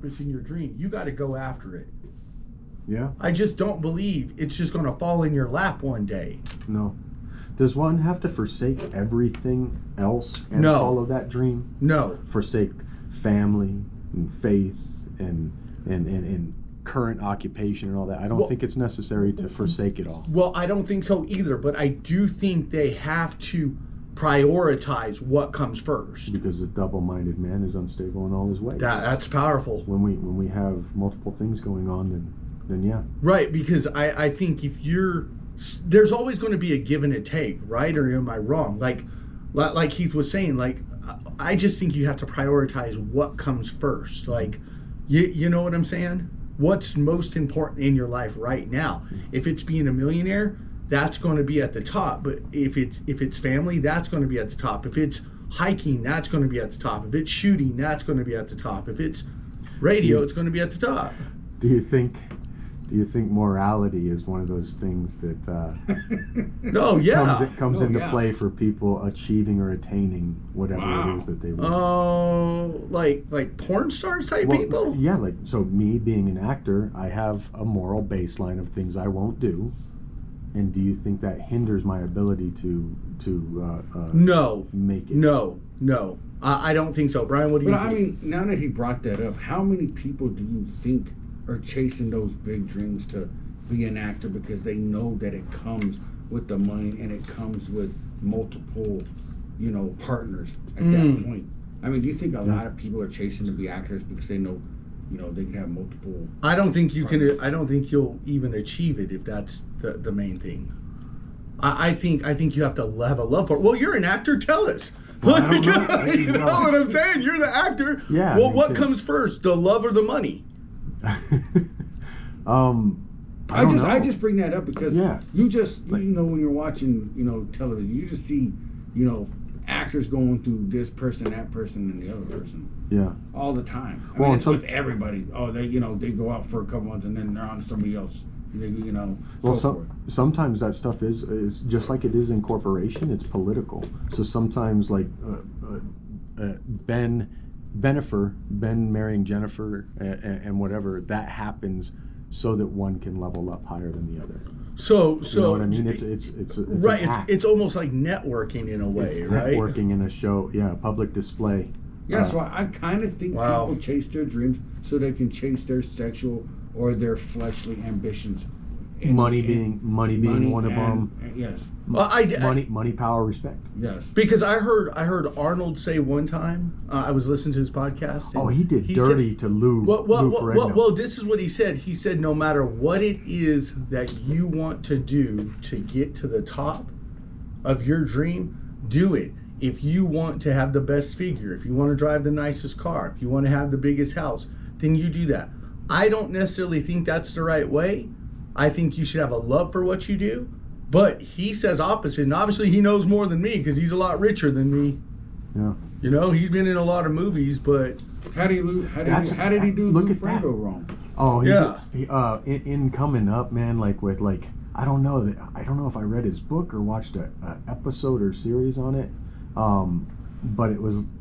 in your dream, you got to go after it. Yeah. I just don't believe it's just going to fall in your lap one day. No. Does one have to forsake everything else and No. follow that dream? No. Forsake family and faith and current occupation and all that. I don't think it's necessary to forsake it all. Well, I don't think so either, but I do think they have to prioritize what comes first. Because a double-minded man is unstable in all his ways. That's powerful. When we have multiple things going on, then yeah. Right, because I think if there's always going to be a give and a take, right? Or am I wrong? Like Heath was saying, like, I just think you have to prioritize what comes first. Like, you know what I'm saying? What's most important in your life right now? If it's being a millionaire, that's going to be at the top. But if it's family, that's going to be at the top. If it's hiking, that's going to be at the top. If it's shooting, that's going to be at the top. If it's radio, it's going to be at the top. Do you think morality is one of those things that comes into play for people achieving or attaining whatever it is that they want? Oh, like porn stars type people? Yeah, like, so me being an actor, I have a moral baseline of things I won't do. And do you think that hinders my ability to no, make it? No. I don't think so. Brian, what do you think? But I mean, now that he brought that up, how many people do you think are chasing those big dreams to be an actor because they know that it comes with the money and it comes with multiple, partners at that point? I mean, do you think a lot of people are chasing to be actors because they know, they can have multiple? I don't think you can. I don't think you'll even achieve it if that's the main thing. I think you have to have a love for it. Well, you're an actor. Tell us. Well, I don't know. You know what I'm saying? You're the actor. Yeah. Well, what comes first, the love or the money? I just bring that up because you just when you're watching television, you just see actors going through this person, that person, and the other person all the time. I mean, it's with everybody. They go out for a couple months and then they're on to somebody else. Sometimes that stuff is just like it is in corporation. It's political. So sometimes like Ben marrying Jennifer and whatever, that happens so that one can level up higher than the other. So you know what I mean? It's right. It's almost like networking in a way, it's right? Networking in a show, public display. Yeah, so I kind of think people chase their dreams so they can chase their sexual or their fleshly ambitions. Money being one of them. Yes. Money, power, respect. Yes. Because I heard Arnold say one time. I was listening to his podcast. And he did dirty to Lou. Lou Ferrigno. Well, this is what he said. He said, no matter what it is that you want to do to get to the top of your dream, do it. If you want to have the best figure, if you want to drive the nicest car, if you want to have the biggest house, then you do that. I don't necessarily think that's the right way. I think you should have a love for what you do. But he says opposite. And obviously he knows more than me because he's a lot richer than me. Yeah. He's been in a lot of movies, but... How did he do Lou Ferrigno wrong? Oh, in coming up, man, I don't know if I read his book or watched a episode or series on it. But it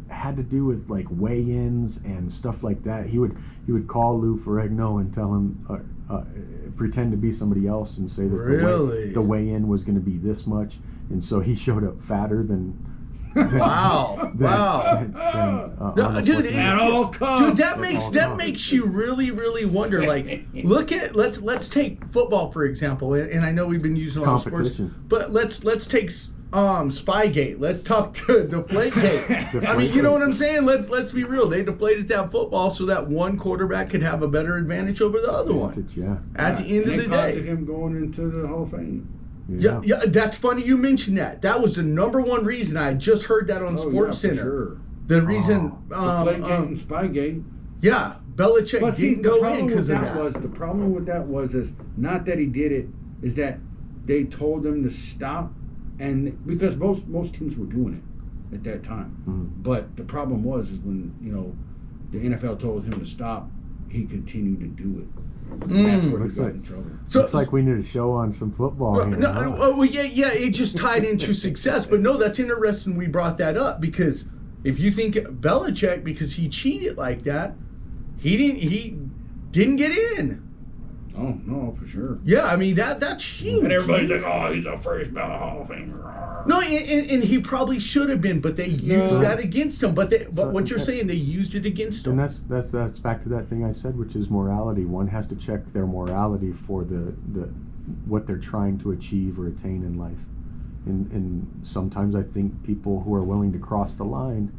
had to do with like weigh-ins and stuff like that. He would call Lou Ferrigno and tell him pretend to be somebody else and say that the weigh-in was going to be this much, and so he showed up fatter than wow. Dude, that makes you really, really wonder. Like, let's take football for example, and I know we've been using a lot of sports, but let's take Spygate. Let's talk to Deflategate. I mean, you know what I'm saying? Let's be real. They deflated that football so that one quarterback could have a better advantage over the other one. At the end of the day, him going into the Hall of Fame. Yeah, that's funny you mentioned that. That was the number one reason. I just heard that on Sports Center. Sure. The reason Deflategate and Spygate. Yeah, Belichick didn't go in because of that. The problem with that was not that he did it, is that they told him to stop. And because most teams were doing it at that time, but the problem was when the NFL told him to stop, he continued to do it. That's where he got in trouble. So looks like we need to show on some football. It just tied into success. But no, that's interesting. We brought that up because if you think Belichick, because he cheated like that, He didn't get in. Oh no, for sure. Yeah, I mean that's huge. And everybody's like, "Oh, he's a first ballot Hall of Famer." No, and he probably should have been, but they used No. that against him. But So- what you're saying, they used it against And him. that's back to that thing I said, which is morality. One has to check their morality for the what they're trying to achieve or attain in life. And sometimes I think people who are willing to cross the line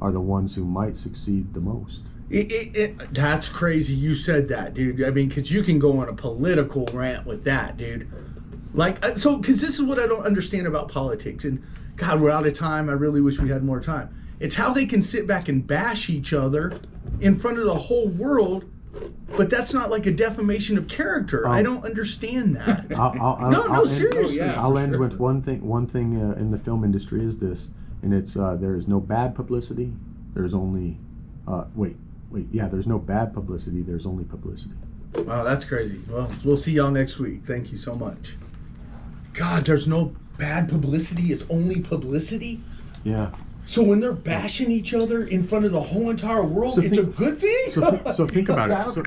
are the ones who might succeed the most. That's crazy. You said that, dude. I mean, because you can go on a political rant with that, dude. Like, so, because this is what I don't understand about politics. And God, we're out of time. I really wish we had more time. It's how they can sit back and bash each other in front of the whole world, but that's not like a defamation of character. I don't understand that. No, seriously. Yeah, I'll for end sure. with one thing. One thing in the film industry is this, and it's there is no bad publicity. There's only there's no bad publicity. There's only publicity. Wow, that's crazy. Well, we'll see y'all next week. Thank you so much. God, there's no bad publicity. It's only publicity. Yeah. So when they're bashing each other in front of the whole entire world, So it's a think- good thing? So think about it.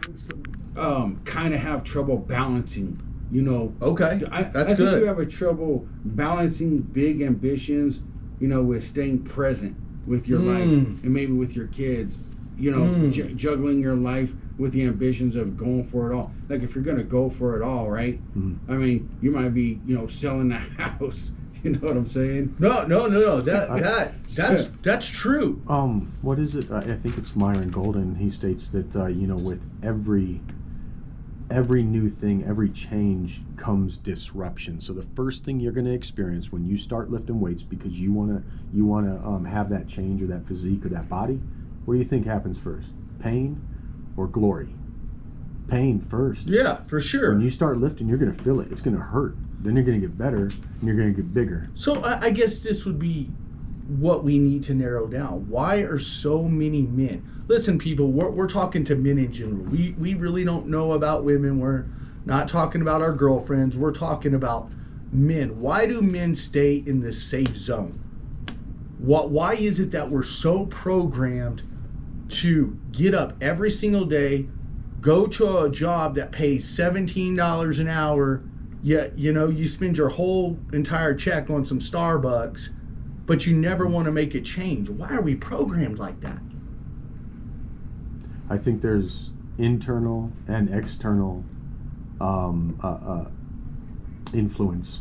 So, Kind of have trouble balancing. You know. Okay, I that's think good. you have a trouble balancing big ambitions. You know, with staying present with your life and maybe with your kids. You know, juggling your life with the ambitions of going for it all. Like if you're gonna go for it all, right? I mean, you might be, selling the house. You know what I'm saying? No. That's true. What is it? I think it's Myron Golden. He states that with every new thing, every change comes disruption. So the first thing you're going to experience when you start lifting weights, because you wanna have that change or that physique or that body, what do you think happens first? Pain or glory? Pain first. Yeah, for sure. When you start lifting, you're going to feel it. It's going to hurt. Then you're going to get better, and you're going to get bigger. So I guess this would be what we need to narrow down. Why are so many men? Listen, people, we're talking to men in general. We really don't know about women. We're not talking about our girlfriends. We're talking about men. Why do men stay in the safe zone? Why is it that we're so programmed to get up every single day, go to a job that pays $17 an hour, yet you spend your whole entire check on some Starbucks, but you never want to make a change? Why are we programmed like that? I think there's internal and external influence.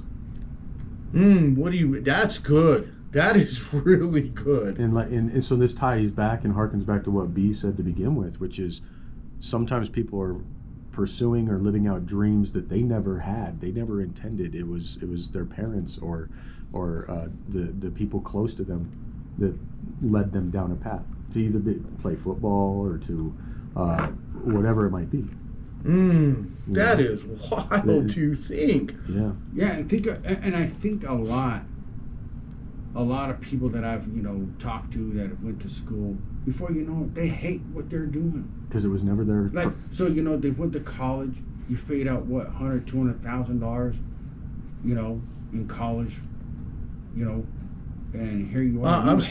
What do you? That's good. That is really good. And so this ties back and harkens back to what B said to begin with, which is sometimes people are pursuing or living out dreams that they never had, they never intended. It was their parents or the people close to them that led them down a path to either play football or to whatever it might be. That is wild to think. Yeah. Yeah, and I think a lot of people that I've talked to that went to school, before you know it, they hate what they're doing. Because it was never their Like, so they went to college. You paid out what, $100,000-$200,000, in college, and here you are. I'm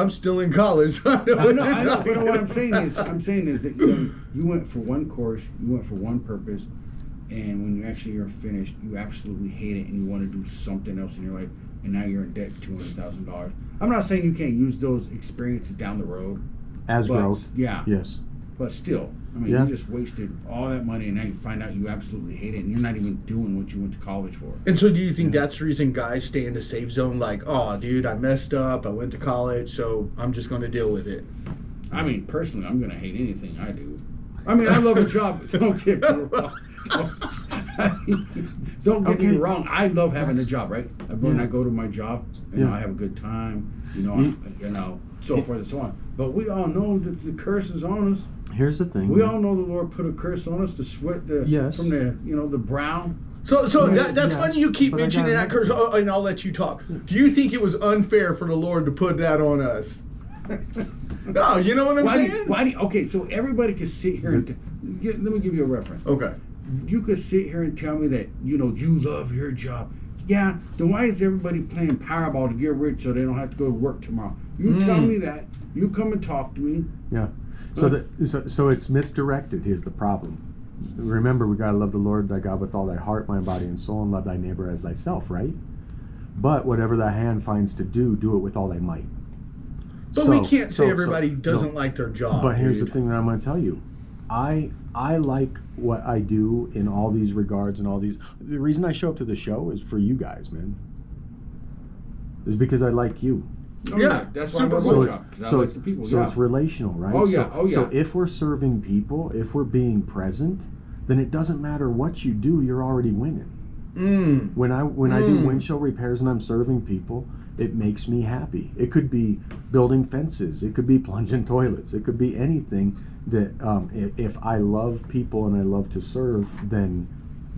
still in college. I know what you're I know, talking but what I'm about. saying is that you went for one course, you went for one purpose, and when you actually are finished, you absolutely hate it and you want to do something else in your life, and now you're in debt $200,000. I'm not saying you can't use those experiences down the road as but, growth. Yeah. Yes. But still, I mean, Yeah. you just wasted all that money, and now you find out you absolutely hate it, and you're not even doing what you went to college for. And so do you think that's the reason guys stay in the safe zone? Like, oh, dude, I messed up. I went to college, so I'm just going to deal with it. I mean, personally, I'm going to hate anything I do. I mean, I love a job. Don't get me wrong. Don't get me wrong. I love having a job, right? When I go to my job, I have a good time, so forth and so on. But we all know that the curse is on us. Here's the thing. We all know the Lord put a curse on us to sweat from the brow. So that's yes, funny you keep but I mentioning gotta that curse, and I'll let you talk. Do you think it was unfair for the Lord to put that on us? No, you know what I'm saying? Okay, so everybody could sit here and let me give you a reference. Okay. You could sit here and tell me that you love your job. Yeah, then why is everybody playing Powerball to get rich so they don't have to go to work tomorrow? You tell me that. You come and talk to me. Yeah. So it's misdirected. Here's the problem. Remember, we gotta love the Lord thy God with all thy heart, mind, body, and soul, and love thy neighbor as thyself, right? But whatever thy hand finds to do, do it with all thy might. But we can't say everybody doesn't like their job. But here's the thing that I'm going to tell you. I like what I do in all these regards and all these. The reason I show up to the show is for you guys, man. Is because I like you. Oh, Yeah, that's why I'm a So job. it's, I like the people. so it's relational, right? Oh, yeah, So if we're serving people, if we're being present, then it doesn't matter what you do. You're already winning. When I do windshield repairs and I'm serving people, it makes me happy. It could be building fences. It could be plunging toilets. It could be anything that if I love people and I love to serve, then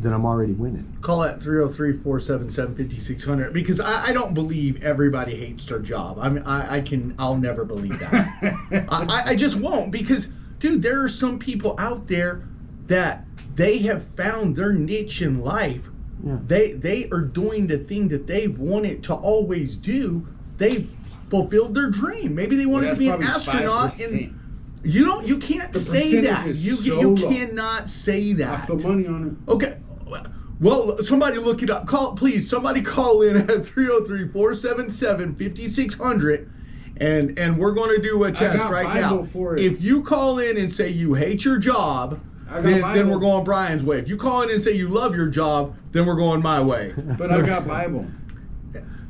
I'm already winning. Call it 303-477-5600 because I don't believe everybody hates their job. I mean, I'll never believe that. I just won't because, dude, there are some people out there that they have found their niche in life. Yeah. They are doing the thing that they've wanted to always do. They've fulfilled their dream. Maybe they wanted to be an astronaut. 5%. And you can't The say that. percentage is You so low. cannot say I that. put money on it. Okay. Well, somebody look it up. Please, somebody call in at 303-477-5600 and we're going to do a test got right Bible now. for it. If you call in and say you hate your job, I got then Bible. we're going Brian's way. If you call in and say you love your job, then we're going my way. But I got Bible.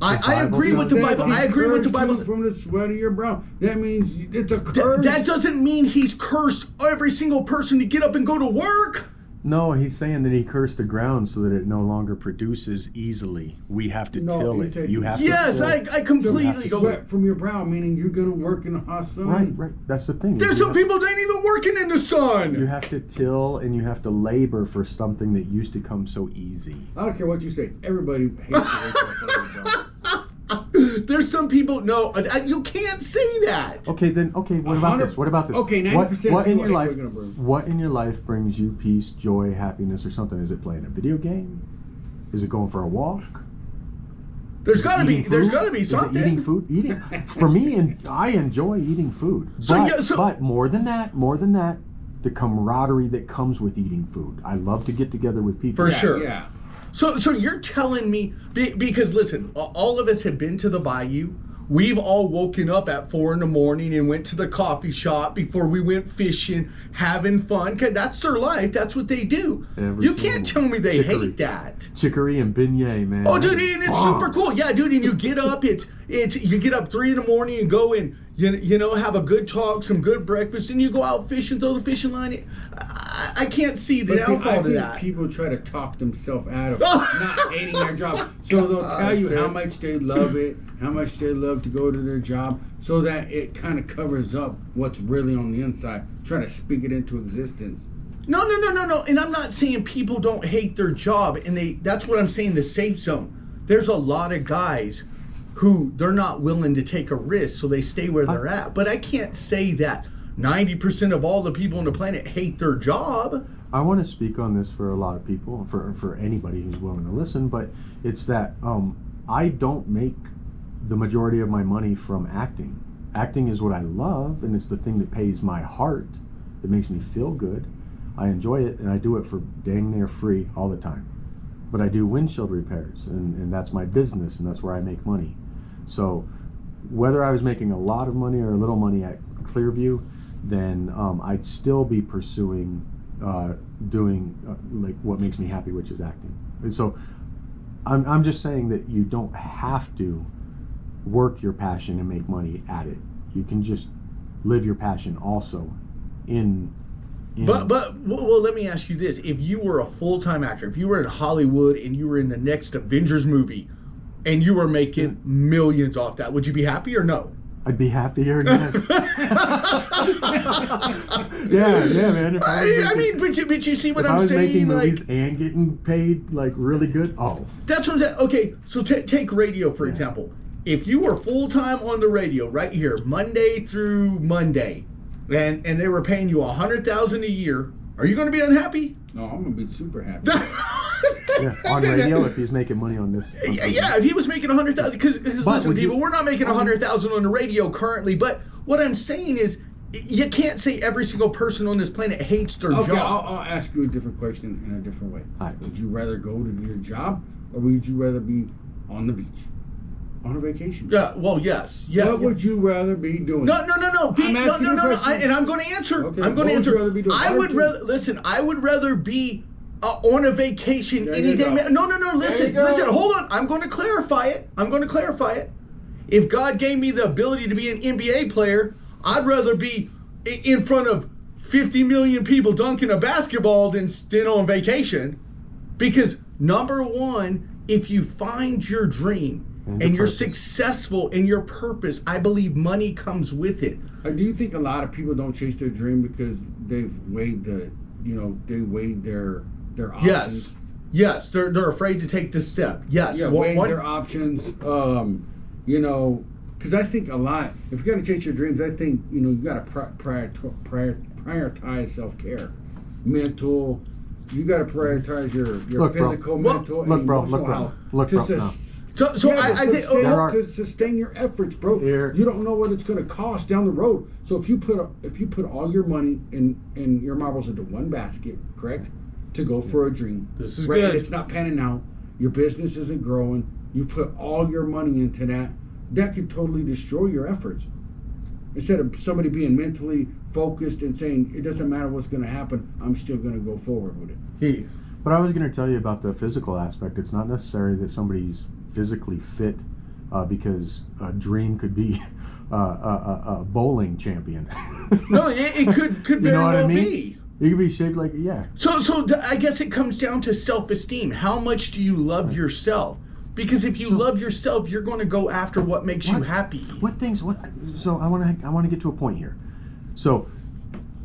I agree with the It says Bible. he I agree with the cursed you Bible. from the sweat of your brow. That means it's a curse. That doesn't mean he's cursed every single person to get up and go to work. No, he's saying that he cursed the ground so that it no longer produces easily. We have to No, till he it. said- You have Yes, to till I it. completely go. Sweat from your brow, meaning you're gonna work in the hot sun. Right. That's the thing. There's You some have- people that ain't even working in the sun. You have to till and you have to labor for something that used to come so easy. I don't care what you say. Everybody hates to wake up for their job. There's some people. No, you can't say that. Okay, what about this? What about this? Okay, 90% what in people your hate life? waking up early. What in your life brings you peace, joy, happiness, or something? Is it playing a video game? Is it going for a walk? There's got to be. Eating There's food? got to be Is it something. eating food? Eating for me, and I enjoy eating food. So, But more than that, the camaraderie that comes with eating food. I love to get together with people. For sure. Yeah. So you're telling me because listen, all of us have been to the Bayou. We've all woken up at 4 a.m. and went to the coffee shop before we went fishing, having fun. 'Cause that's their life. That's what they do. Every You can't tell single me they chicory. hate that. Chicory and beignet, man. Oh, dude, and it's Oh. super cool. Yeah, dude, and you get up. It's you get up 3 a.m. and go and you know have a good talk, some good breakfast, and you go out fishing, throw the fishing line. I can't see the But see, I downfall to think that. people try to talk themselves out of not hating their job. So they'll tell you how much they love it, how much they love to go to their job, so that it kind of covers up what's really on the inside. Try to speak it into existence. No. And I'm not saying people don't hate their job, and that's what I'm saying, the safe zone. There's a lot of guys who they're not willing to take a risk, so they stay where they're at. But I can't say that 90% of all the people on the planet hate their job. I want to speak on this for a lot of people, for anybody who's willing to listen, but it's that I don't make the majority of my money from acting. Acting is what I love, and it's the thing that pays my heart. It makes me feel good. I enjoy it, and I do it for dang near free all the time. But I do windshield repairs, and that's my business, and that's where I make money. So whether I was making a lot of money or a little money at Clearview, then I'd still be pursuing doing like what makes me happy, which is acting. And so I'm just saying that you don't have to work your passion and make money at it. You can just live your passion also in But well, let me ask you this: if you were a full-time actor, if you were in Hollywood and you were in the next Avengers movie, and you were making millions off that, would you be happy or no? I'd be happier, yes. yeah, man. If I mean, but you see what if I I'm was saying? making Like, movies and getting paid like really good, that's what I'm saying. Okay, so take radio for example. If you were full-time on the radio right here, Monday through Monday, and they were paying you $100,000 a year, are you going to be unhappy? No, I'm gonna be super happy. yeah, on radio if he's making money on this. Yeah, if he was making 100,000, because listen, would you- people, we're not making 100,000 on the radio currently. But what I'm saying is, you can't say every single person on this planet hates their Okay, job. I'll ask you a different question in a different way. All right. Would you rather go to your job, or would you rather be on the beach, on a vacation? Yeah, well, yes. Yeah. What would you rather be doing? No. I'm asking you a question. And I'm going to answer. Okay, I'm going to what would answer. you rather be doing? I would Fire rather listen. I would rather be on a vacation There any you day. go. No. There Listen. you go. Listen. Hold on. I'm going to clarify it. If God gave me the ability to be an NBA player, I'd rather be in front of 50 million people dunking a basketball than on vacation. Because number one, if you find your dream And and your you're purpose. successful in your purpose, I believe money comes with it. Do you think a lot of people don't chase their dream because they've weighed their options? Yes, they're afraid to take this step. Yes, Yeah, weighing their options. Because I think a lot. If you're gonna chase your dreams, I think you got to prioritize self-care, mental. You got to prioritize your Look, bro. physical, Well, mental, look, and bro, emotional look, bro. health. Look, to bro, no. So I think There are- to sustain your efforts, bro. Here- You don't know what it's going to cost down the road. So if you put all your money in your marbles into one basket, correct, to go for a dream. This is right, good. and it's not panning out. Your business isn't growing. You put all your money into that. That could totally destroy your efforts. Instead of somebody being mentally focused and saying it doesn't matter what's going to happen, I'm still going to go forward with it. Heath. But I was going to tell you about the physical aspect. It's not necessary that somebody's physically fit, because a dream could be a bowling champion. No, it could You very know what well I mean? be. You could be shaped like, yeah. So I guess it comes down to self-esteem. How much do you love yourself? Because if you love yourself, you're going to go after what makes you What? happy. So I want to get to a point here. So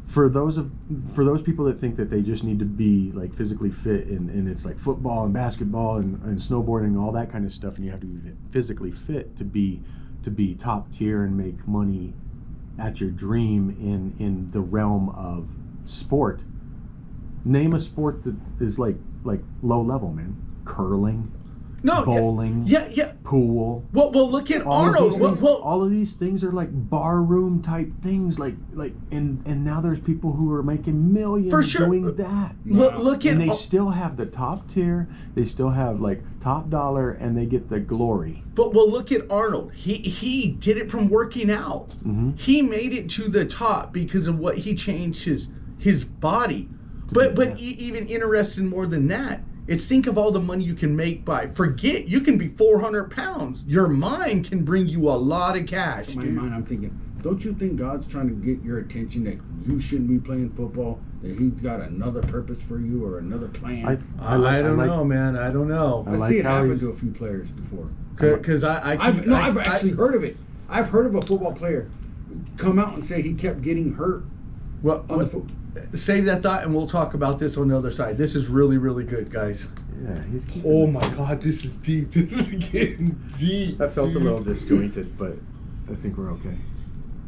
for those people that think that they just need to be like physically fit and it's like football and basketball and snowboarding and all that kind of stuff, and you have to be physically fit to be top tier and make money at your dream in the realm of sport. Name a sport that is like low level, man. Curling, No, bowling, yeah. pool. Well, look at All of, Arnold. these things, Well, all of these things are like barroom type things, and now there's people who are making millions For sure. doing that. look at And they still have the top tier, they still have like top dollar, and they get the glory. But look at Arnold. He did it from working out. Mhm. He made it to the top because of what he changed his body. But even interesting more than that, it's think of all the money you can make forget you can be 400 pounds. Your mind can bring you a lot of cash, In my dude. mind, I'm thinking, don't you think God's trying to get your attention that you shouldn't be playing football? That He's got another purpose for you or another plan? I don't know, man. I don't know. I like see it how happen he's- to a few players before. Because I've actually heard of it. I've heard of a football player come out and say he kept getting hurt. Well, on the foot. save that thought, and we'll talk about this on the other side. This is really, really good, guys. Yeah, he's keeping Oh it. my God, this is deep. This is getting deep. That felt a dude. little disjointed, but I think we're okay.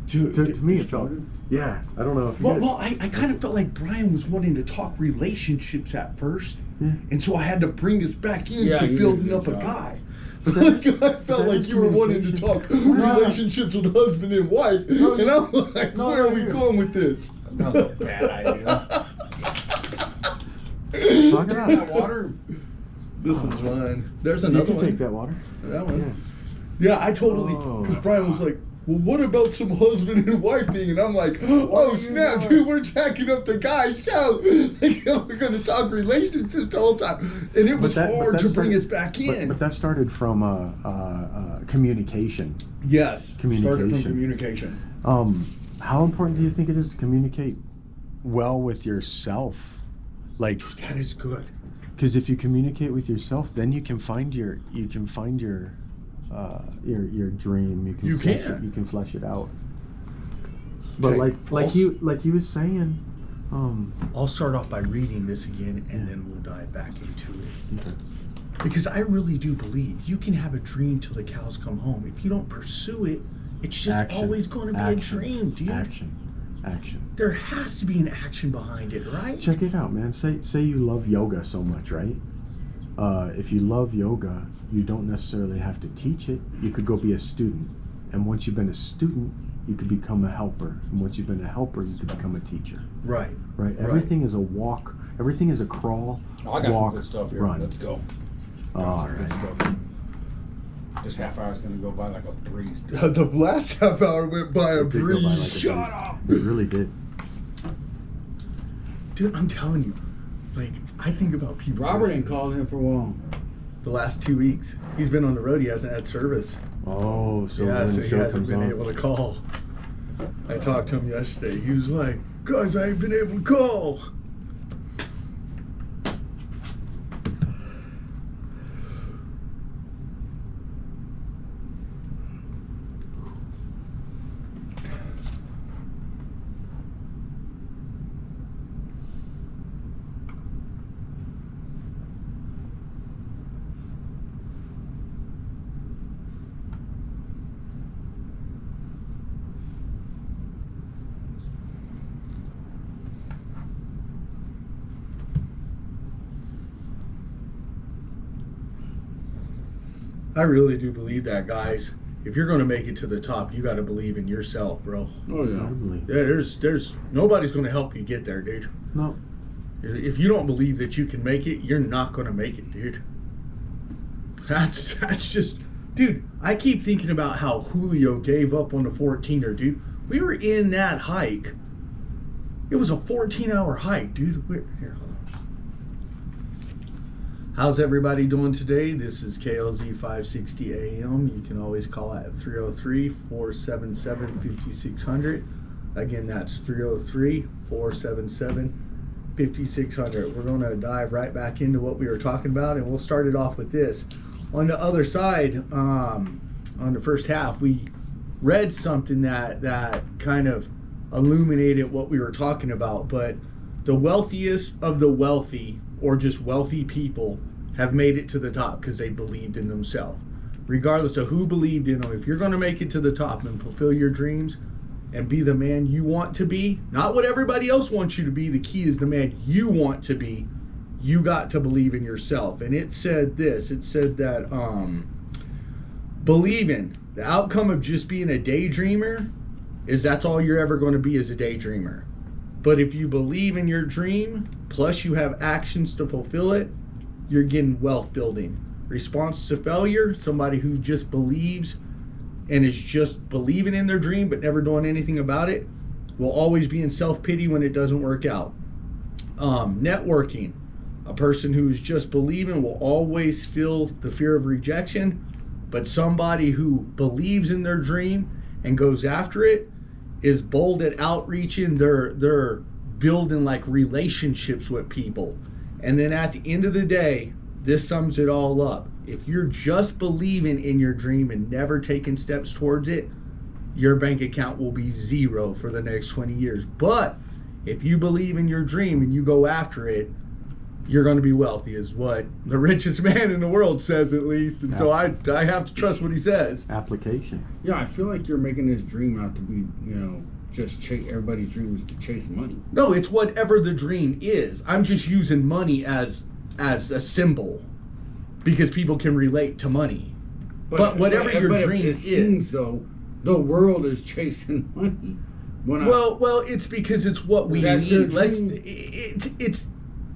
Dude, To me, it felt. Yeah, I don't know if you Well, guys- I kind of felt like Brian was wanting to talk relationships at first, Yeah. and so I had to bring us back into Yeah, you building did up a good job. guy. But Like, that- I felt that like is you were wanting to communication. talk relationships with husband and wife, No, and I'm like, no, where are we you- going with this? Not a bad idea. Talk it out. Water. This is fine. There's You another can one. take that water. That one. Yeah, I totally. Oh. Because Brian was like, well, what about some husband and wife thing? And I'm like, oh, you snap, doing? dude, we're jacking up the guy's show. Like, we're going to talk relationships the whole time. And it was hard to bring us back in. But that started from communication. Yes. Started from Communication. communication. How important do you think it is to communicate well with yourself? Like, That is good. because if you communicate with yourself, then you can find your dream. You flesh can. It, you can flesh it out. But Okay, like he was saying, I'll start off by reading this again, and then we'll dive back into it. okay. Because I really do believe you can have a dream till the cows come home. If you don't pursue it, it's just Action. always going to be Action. a dream, dude. Action. There has to be an action behind it, right? Check it out, man. Say you love yoga so much, right? If you love yoga, you don't necessarily have to teach it. You could go be a student, and once you've been a student, you could become a helper. And once you've been a helper, you could become a teacher. Right. Right? Everything is a walk. Everything is a crawl, Oh, I got walk, some good stuff here. run. Let's go. All Good right. stuff. This half hour is gonna go by like a breeze. The last half hour went by a It did go by like a breeze. breeze. Shut up. It really did. Dude, I'm telling you, like, I think about people. Robert listening ain't called in for a while. the last 2 weeks. He's been on the road. He hasn't had service. Oh, so Yeah, when so the he show hasn't comes been on. able to call. I talked to him yesterday. He was like, guys, I ain't been able to call. I really do believe that, guys. If you're going to make it to the top, you got to believe in yourself, bro. Oh yeah. Probably. Yeah, there's nobody's going to help you get there, dude. No. If you don't believe that you can make it, you're not going to make it, dude. That's just, dude. I keep thinking about how Julio gave up on the 14er, dude. We were in that hike. It was a 14-hour hike, dude. Here, hold on. How's everybody doing today? This is KLZ 560 AM. You can always call at 303-477-5600. Again, that's 303-477-5600. We're going to dive right back into what we were talking about, and we'll start it off with this. On the other side, on the first half, we read something that kind of illuminated what we were talking about, but the wealthiest of the wealthy, or just wealthy people, have made it to the top because they believed in themselves. Regardless of who believed in them, if you're going to make it to the top and fulfill your dreams and be the man you want to be, not what everybody else wants you to be, the key is the man you want to be, you got to believe in yourself. And it said this, it said that believing the outcome of just being a daydreamer is that's all you're ever going to be, is a daydreamer. But if you believe in your dream, plus you have actions to fulfill it, you're getting wealth building. Response to failure, somebody who just believes and is just believing in their dream but never doing anything about it, will always be in self-pity when it doesn't work out. Networking, a person who's just believing will always feel the fear of rejection, but somebody who believes in their dream and goes after it is bold at outreaching. They're building like relationships with people. And then at the end of the day, this sums it all up. If you're just believing in your dream and never taking steps towards it, your bank account will be zero for the next 20 years. But if you believe in your dream and you go after it, you're going to be wealthy, is what the richest man in the world says, at least. And so I have to trust what he says. Application. Yeah, I feel like you're making this dream out to be, just chase. Everybody's dream is to chase money. No, it's whatever the dream is. I'm just using money as a symbol because people can relate to money. But whatever your dream it is. seems though, the world is chasing money. Well, it's because it's what we That's their need. Let's. dream. It's.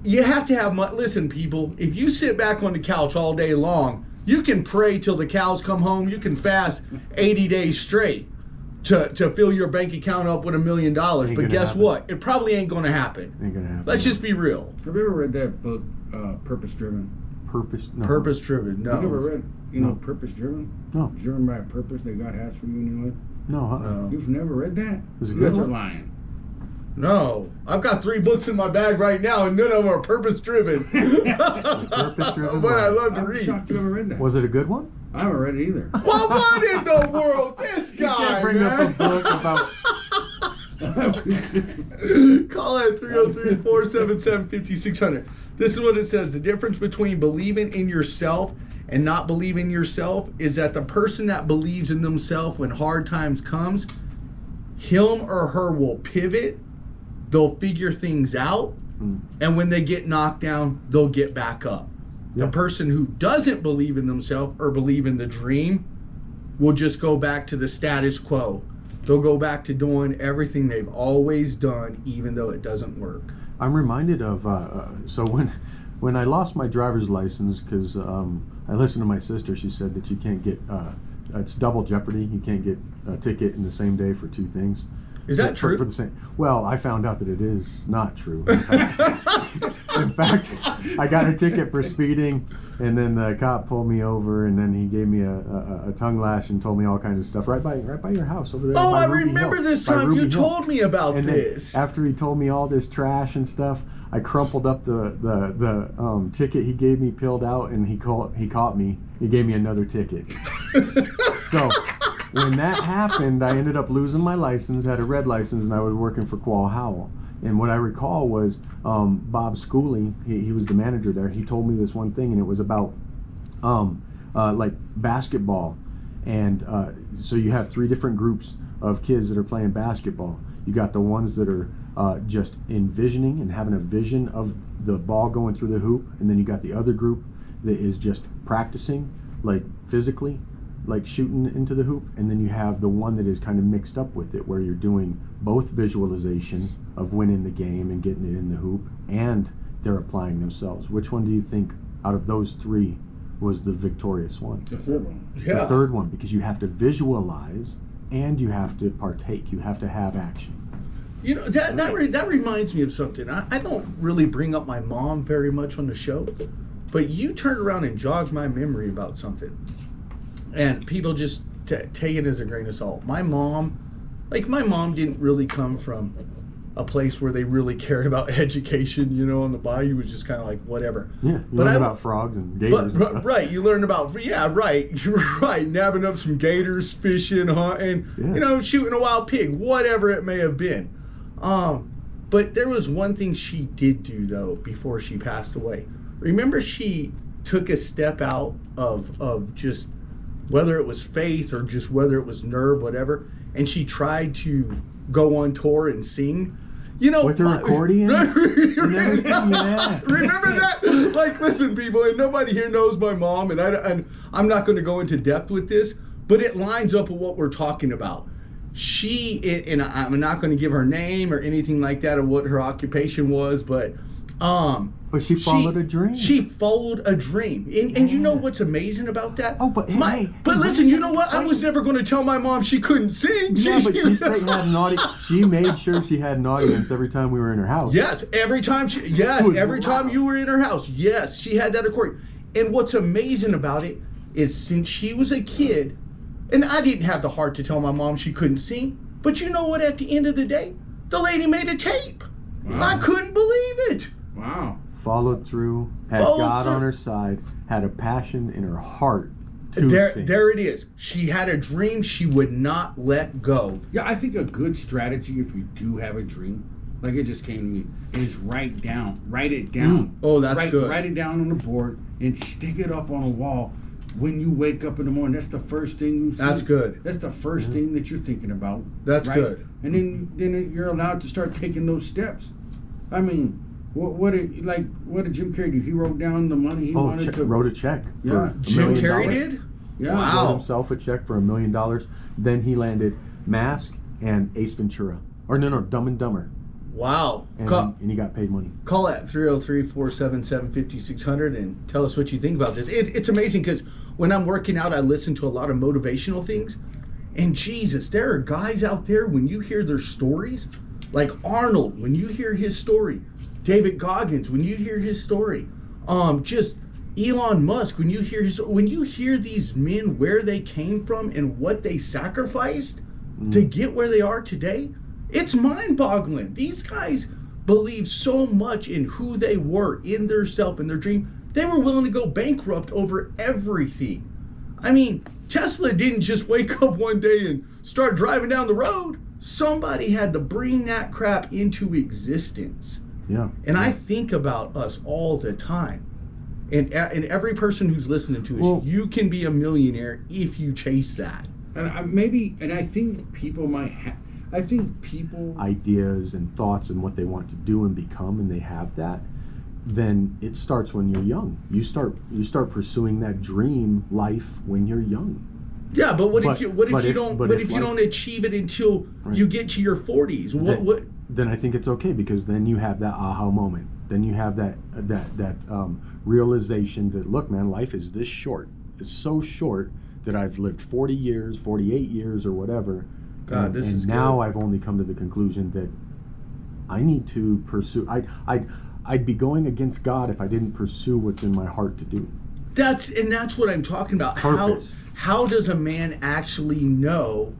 You have to have money. Listen, people. If you sit back on the couch all day long, you can pray till the cows come home. You can fast 80 days straight to fill your bank account up with $1 million. Ain't But gonna guess happen. what? It probably ain't going to happen. Ain't gonna happen. Let's just be real. Have you ever read that book, Purpose Driven? Purpose. No. Purpose driven. No. You never read, No. Purpose Driven? No. Driven by a purpose that God has for you anyway. No. No. You've never read that? Is it You're good one? lying. No, I've got 3 books in my bag right now, and none of them are purpose-driven. Purpose-driven But I mind. love to I'm read. shocked you ever read that. Was it a good one? I haven't read it either. Well, what in the world? This You guy, can't bring up a man. book about. Call at 303-477-5600. This is what it says. The difference between believing in yourself and not believing in yourself is that the person that believes in themselves when hard times comes, him or her will pivot. They'll figure things out. And when they get knocked down, they'll get back up. Yeah. The person who doesn't believe in themselves or believe in the dream will just go back to the status quo. they'll go back to doing everything they've always done, even though it doesn't work. I'm reminded of so when I lost my driver's license, because I listened to my sister. She said that you can't get it's double jeopardy. You can't get a ticket in the same day for two things. Is that true? For the same. Well, I found out that it is not true. In fact, I got a ticket for speeding, and then the cop pulled me over, and then he gave me a tongue lash and told me all kinds of stuff right by your house over there. Oh, by I Ruby remember Hill, this by time. Ruby You Hill. told me about And then this. after he told me all this trash and stuff, I crumpled up the ticket he gave me, peeled out, and he caught me. He gave me another ticket. So when that happened, I ended up losing my license, had a red license, and I was working for Qual Howell. And what I recall was Bob Schooley, he was the manager there. He told me this one thing, and it was about like basketball. And so you have three different groups of kids that are playing basketball. You got the ones that are just envisioning and having a vision of the ball going through the hoop, and then you got the other group that is just practicing, like physically, like shooting into the hoop, and then you have the one that is kind of mixed up with it, where you're doing both visualization of winning the game and getting it in the hoop, and they're applying themselves. Which one do you think out of those three was the victorious one? The third one. Yeah. The third one, because you have to visualize and you have to partake. You have to have action. You know, that reminds me of something. I don't really bring up my mom very much on the show, but you turned around and jogged my memory about something. And people just take it as a grain of salt. My mom didn't really come from a place where they really cared about education, you know, on the bayou was just kind of like whatever. Yeah, you learn about frogs and gators. and stuff. Right, you learn about, you're right, nabbing up some gators, fishing, hunting, you know, shooting a wild pig, whatever it may have been. But there was one thing she did do, though, before she passed away. Remember, she took a step out of just, whether it was faith or just whether it was nerve, whatever, and she tried to go on tour and sing. You know, with her accordion? Remember that? Like, listen, people, and nobody here knows my mom, and I'm not going to go into depth with this, but it lines up with what we're talking about. She, and I'm not going to give her name or anything like that or what her occupation was, but she followed a dream. She followed a dream. And you know what's amazing about that? Oh, but but listen, you know what? I was never going to tell my mom she couldn't sing. Yeah, but she straight had an audience. She made sure she had an audience every time we were in her house. Yes, every time time you were in her house. Yes, she had that accordion. And what's amazing about it is since she was a kid, and I didn't have the heart to tell my mom she couldn't sing, but you know what? At the end of the day, the lady made a tape. Wow. I couldn't believe it. Wow. Followed through, had God on her side, had a passion in her heart to sing. There it is. She had a dream she would not let go. Yeah, I think a good strategy if you do have a dream, like it just came to me, is write it down. Oh, that's good. Write it down on the board and stick it up on a wall. When you wake up in the morning, that's the first thing you see. That's good. That's the first thing that you're thinking about. That's good. And then you're allowed to start taking those steps. I mean, what did Jim Carrey do? He wrote down the money he wanted to. Wrote a check. Yeah, Jim Carrey did. Yeah, wow. Wrote himself a check for $1 million. Then he landed Mask and Ace Ventura, or no, Dumb and Dumber. Wow. And he got paid money. Call at 303-477-5600 and tell us what you think about this. It's amazing because when I'm working out, I listen to a lot of motivational things. And Jesus, there are guys out there, when you hear their stories, like Arnold, when you hear his story, David Goggins, when you hear his story, just Elon Musk, when you hear these men, where they came from and what they sacrificed to get where they are today, it's mind-boggling. These guys believe so much in who they were, in their self, in their dream. They were willing to go bankrupt over everything. I mean, Tesla didn't just wake up one day and start driving down the road. Somebody had to bring that crap into existence. Yeah. And I think about us all the time. And every person who's listening to us, you can be a millionaire if you chase that. And I think people might have. I think people ideas and thoughts and what they want to do and become, and they have that. Then it starts when you're young. You start pursuing that dream life when you're young. Yeah, but what But- if you what if but you if- don't but but if if you life- don't achieve it until Right. you get to your 40s? then, What then I think it's okay, because then you have that aha moment. Then you have that realization that, look, man, life is this short. It's so short that I've lived 40 years, 48 years, or whatever. God, and, this and is now good. I've only come to the conclusion that I need to pursue. I'd be going against God if I didn't pursue what's in my heart to do. That's what I'm talking about. Purpose. How does a man actually know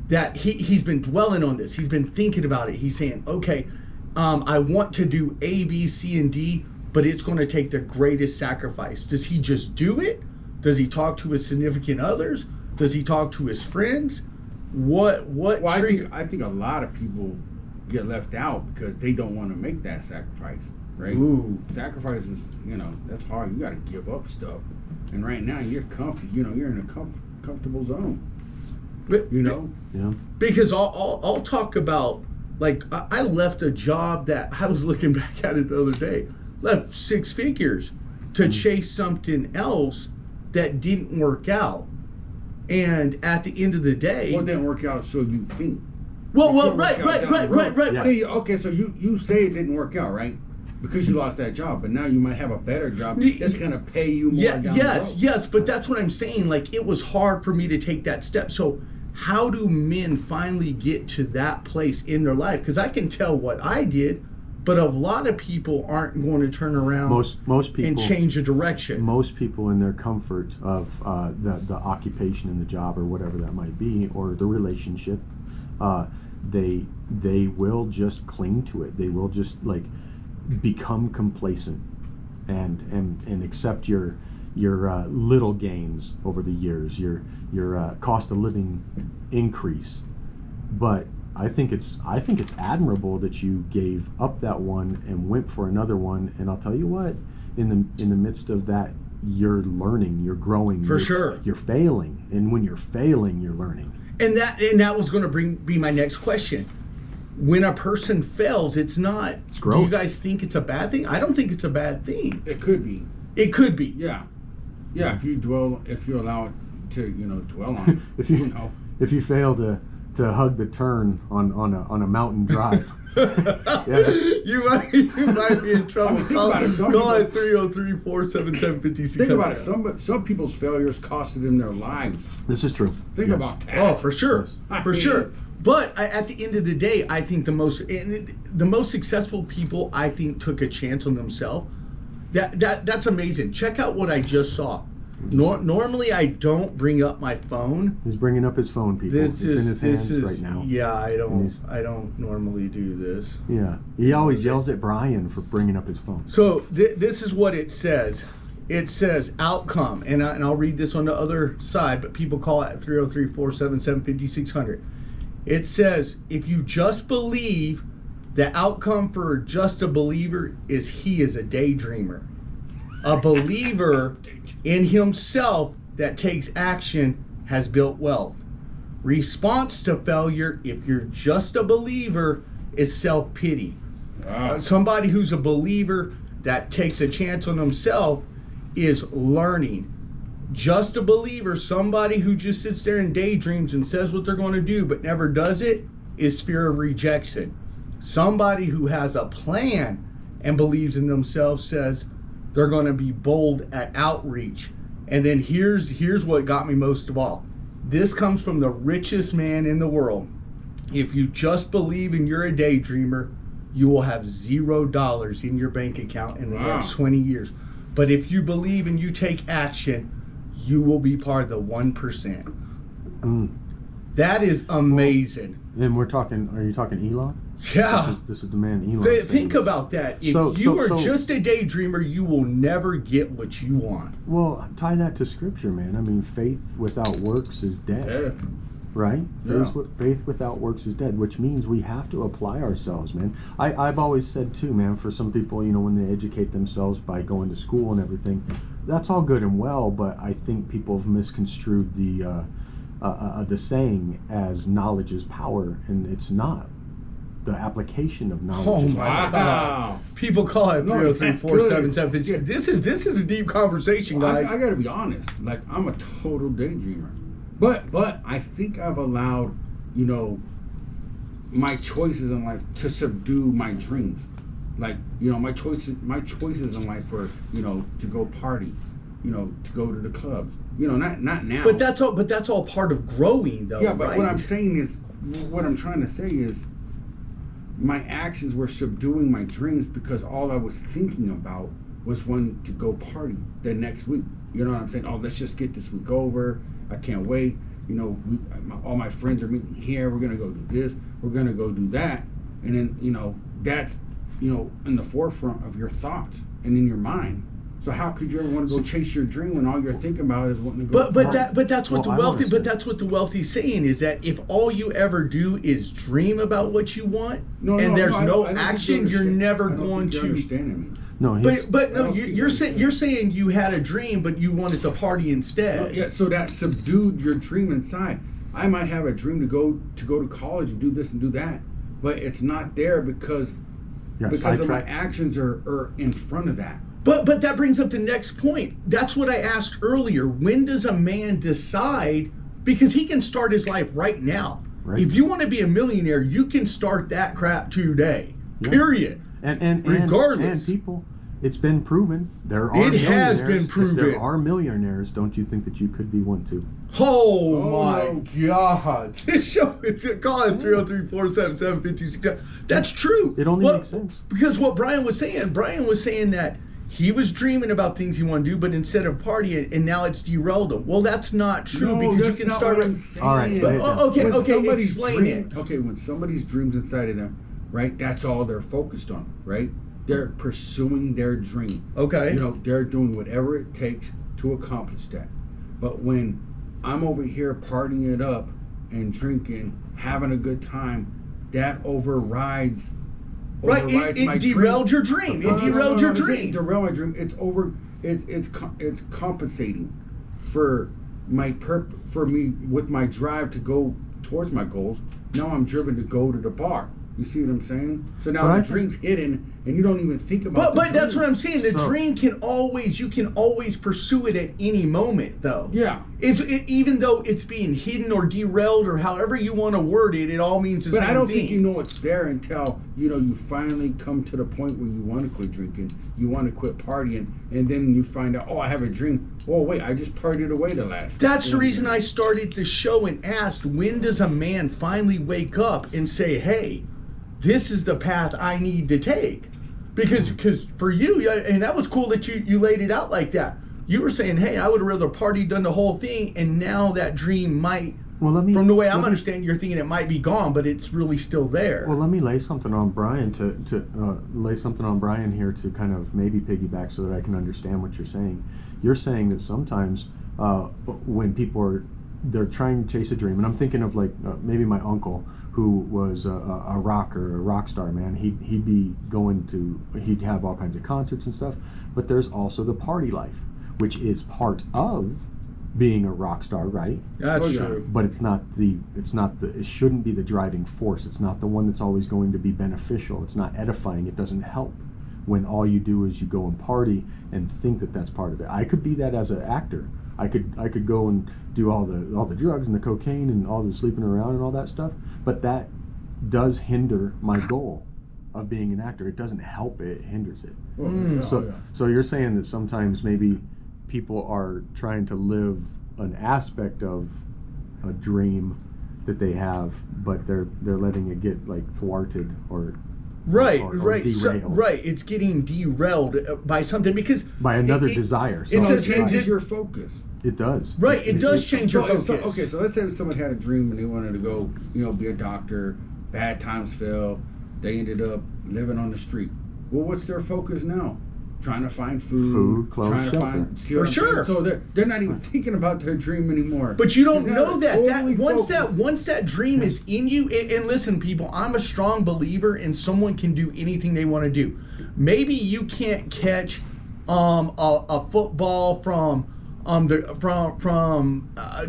that he's been dwelling on this? He's been thinking about it. He's saying, okay, I want to do A, B, C, and D, but it's going to take the greatest sacrifice. Does he just do it? Does he talk to his significant others? Does he talk to his friends? What? Well, I think a lot of people get left out because they don't want to make that sacrifice, right? Ooh. Sacrifice is, that's hard. You got to give up stuff. And right now you're comfy. You're in a comfortable zone. But, Yeah. because I'll talk about, like, I left a job that I was looking back at it the other day, left 6 figures to chase something else that didn't work out. And at the end of the day, Well, it didn't work out, so you think. well, It could work right, out right, down right, the road. right, right. Yeah. See, okay, so you say it didn't work out, right? Because you lost that job, but now you might have a better job that's going to pay you more Yeah, down yes, the road. yes, but that's what I'm saying. Like, it was hard for me to take that step. So how do men finally get to that place in their life? Because I can tell what I did, but a lot of people aren't going to turn around Most people and change the direction. Most people, in their comfort of the occupation and the job or whatever that might be, or the relationship, they will just cling to it. They will just like become complacent and accept your little gains over the years, your cost of living increase. But I think it's admirable that you gave up that one and went for another one. And I'll tell you what, in the midst of that, you're learning, you're growing. For sure. You're failing, and when you're failing, you're learning. And that was going to be my next question. When a person fails, it's not. It's Do growth. you guys think it's a bad thing? I don't think it's a bad thing. It could be. It could be. Yeah. Yeah, if you allow it to, dwell on it. If you fail to hug the turn on a mountain drive. You might be in trouble. Think about it. Some Call it people- 303-477-5600. Think about it. Some people's failures costed them their lives. This is true. Think Yes. about that. Oh, for sure, I for mean- sure. But at the end of the day, I think the most successful people, I think, took a chance on themselves. That's amazing. Check out what I just saw. Normally, I don't bring up my phone. He's bringing up his phone, people. It's in his hands right now. Yeah, I He's- don't normally do this. Yeah. He always yells at Brian for bringing up his phone. So this is what it says. It says outcome, and I'll read this on the other side, but people call it 303-477-5600. It says, if you just believe, the outcome for just a believer is he is a daydreamer. A believer in himself that takes action has built wealth. Response to failure, if you're just a believer, is self-pity. Wow. Somebody who's a believer that takes a chance on himself is learning. Just a believer, somebody who just sits there and daydreams and says what they're going to do but never does it, is fear of rejection. Somebody who has a plan and believes in themselves says they're going to be bold at outreach. And then here's what got me most of all. This comes from the richest man in the world. If you just believe and you're a daydreamer, you will have $0 in your bank account in the Wow. next 20 years. But if you believe and you take action, you will be part of the 1%. Mm. That is amazing. And are you talking Elon? Yeah. This is the man Elon. Think about that. If So- you so- are so- just a daydreamer, you will never get what you want. Well, tie that to scripture, man. I mean, faith without works is dead. Yeah. Right? Yeah. Faith without works is dead, which means we have to apply ourselves, man. I've always said too, man, for some people, when they educate themselves by going to school and everything, that's all good and well, but I think people have misconstrued the saying as knowledge is power, and it's not. The application of knowledge Oh is my power. Wow. People call it No, that's 303-477-5600. good. This is a deep conversation, Well, guys. I got to be honest. Like, I'm a total daydreamer. But I think I've allowed, you know, my choices in life to subdue my dreams. Like, you know, my choices in life are, you know, to go party, you know, to go to the clubs. You know, not now. But that's all part of growing, though. Yeah, but right? what I'm saying is, what I'm trying to say is, my actions were subduing my dreams because all I was thinking about was when to go party the next week. You know what I'm saying? Oh, let's just get this week over. I can't wait. You know, all my friends are meeting here. We're gonna go do this. We're gonna go do that. And then, you know, that's, you know, in the forefront of your thoughts and in your mind. So how could you ever want to go chase your dream when all you're thinking about is wanting to go? But that's what Well, the I wealthy. wanna But say- that's what the wealthy's saying is that if all you ever do is dream about what you want, and there's I no don't think action, you you're understand- never I don't going think you're to. understanding me. No, he's, But I no, don't think you're saying you had a dream, but you wanted to party instead. Yeah, so that subdued your dream inside. I might have a dream to go to college and do this and do that, but it's not there because yeah, of my sidetrack. actions are in front of that. But that brings up the next point. That's what I asked earlier. When does a man decide? Because he can start his life right now. Right. If you want to be a millionaire, you can start that crap today. Yeah. Period. And Regardless. and people, it's been proven there are It has millionaires. been proven. If there are millionaires, don't you think that you could be one too? Oh, Oh, my God. This show is call it 303-477-5267. That's true. It only makes sense. Because what Brian was saying that he was dreaming about things he wanted to do, but instead of partying, and now it's derailed him. Well, that's not true No, because that's you can not start. what I'm saying. All right, lay it down. Okay, When okay, somebody's explain dream- it. Okay, when somebody's dreams inside of them, right? That's all they're focused on, right? They're pursuing their dream. Okay. You know, they're doing whatever it takes to accomplish that. But when I'm over here partying it up and drinking, having a good time, that overrides. Right, overrides my it derailed your dream. It derailed your It didn't dream. derail my dream. It's over. It's compensating for for me with my drive to go towards my goals. Now I'm driven to go to the bar. You see what I'm saying? So now But I the think- dream's hidden, and you don't even think about. But that's what I'm saying. The So- dream you can always pursue it at any moment, though. Yeah. Even though it's being hidden or derailed or however you want to word it, it all means the But same I don't thing. think you know it's there until you finally come to the point where you want to quit drinking, you want to quit partying, and then you find out, oh, I have a dream. Oh wait, I just partied away the last. That's the reason I started the show and asked, when does a man finally wake up and say, hey, this is the path I need to take? Because for you, and that was cool that you laid it out like that. You were saying, hey, I would have rather party done the whole thing, and now that dream might, Well, let me. from the way I'm let me- understanding, you're thinking it might be gone, but it's really still there. Well, let me lay something on Brian lay something on Brian here to kind of maybe piggyback so that I can understand what you're saying. You're saying that sometimes when people they're trying to chase a dream, and I'm thinking of like maybe my uncle who was a rocker, a rock star, man. He'd be he'd have all kinds of concerts and stuff, but there's also the party life, which is part of being a rock star, right? That's Oh, yeah. true. But it shouldn't be the driving force. It's not the one that's always going to be beneficial. It's not edifying. It doesn't help when all you do is you go and party and think that that's part of it. I could be that as an actor. I could go and do all the drugs and the cocaine and all the sleeping around and all that stuff, but that does hinder my goal of being an actor. It doesn't help it hinders it. So you're saying that sometimes maybe people are trying to live an aspect of a dream that they have, but they're letting it get like thwarted or Right, or right, derailed right. It's getting derailed by something because by another desire. it So it says- changes your focus. It does. Right, it does change your So if focus. so let's say someone had a dream and they wanted to go, be a doctor. Bad times fell. They ended up living on the street. Well, what's their focus now? Trying to find food, clothes, trying to shelter. find see For what I'm saying? sure. So they're not even thinking about their dream anymore. But you don't Because now know they're that totally focused. once that dream is in you, and listen, people, I'm a strong believer in someone can do anything they want to do. Maybe you can't catch a football from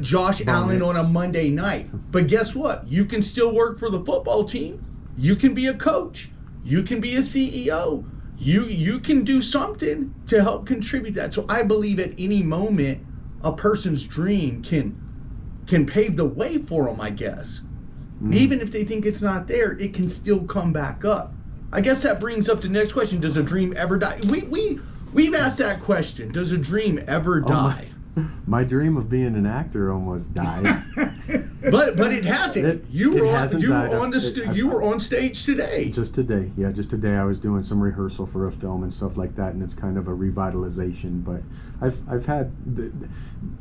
Josh Allen on a Monday night, but guess what? You can still work for the football team. You can be a coach. You can be a CEO. You can do something to help contribute that. So I believe at any moment a person's dream can can pave the way for them, I guess. Even if they think it's not there, it can still come back up. I guess that brings up the next question: does a dream ever die? We've asked that question. Does a dream ever die? My dream of being an actor almost died. But it hasn't. You were on stage today. Just today, yeah, just today. I was doing some rehearsal for a film and stuff like that, and it's kind of a revitalization. But I've had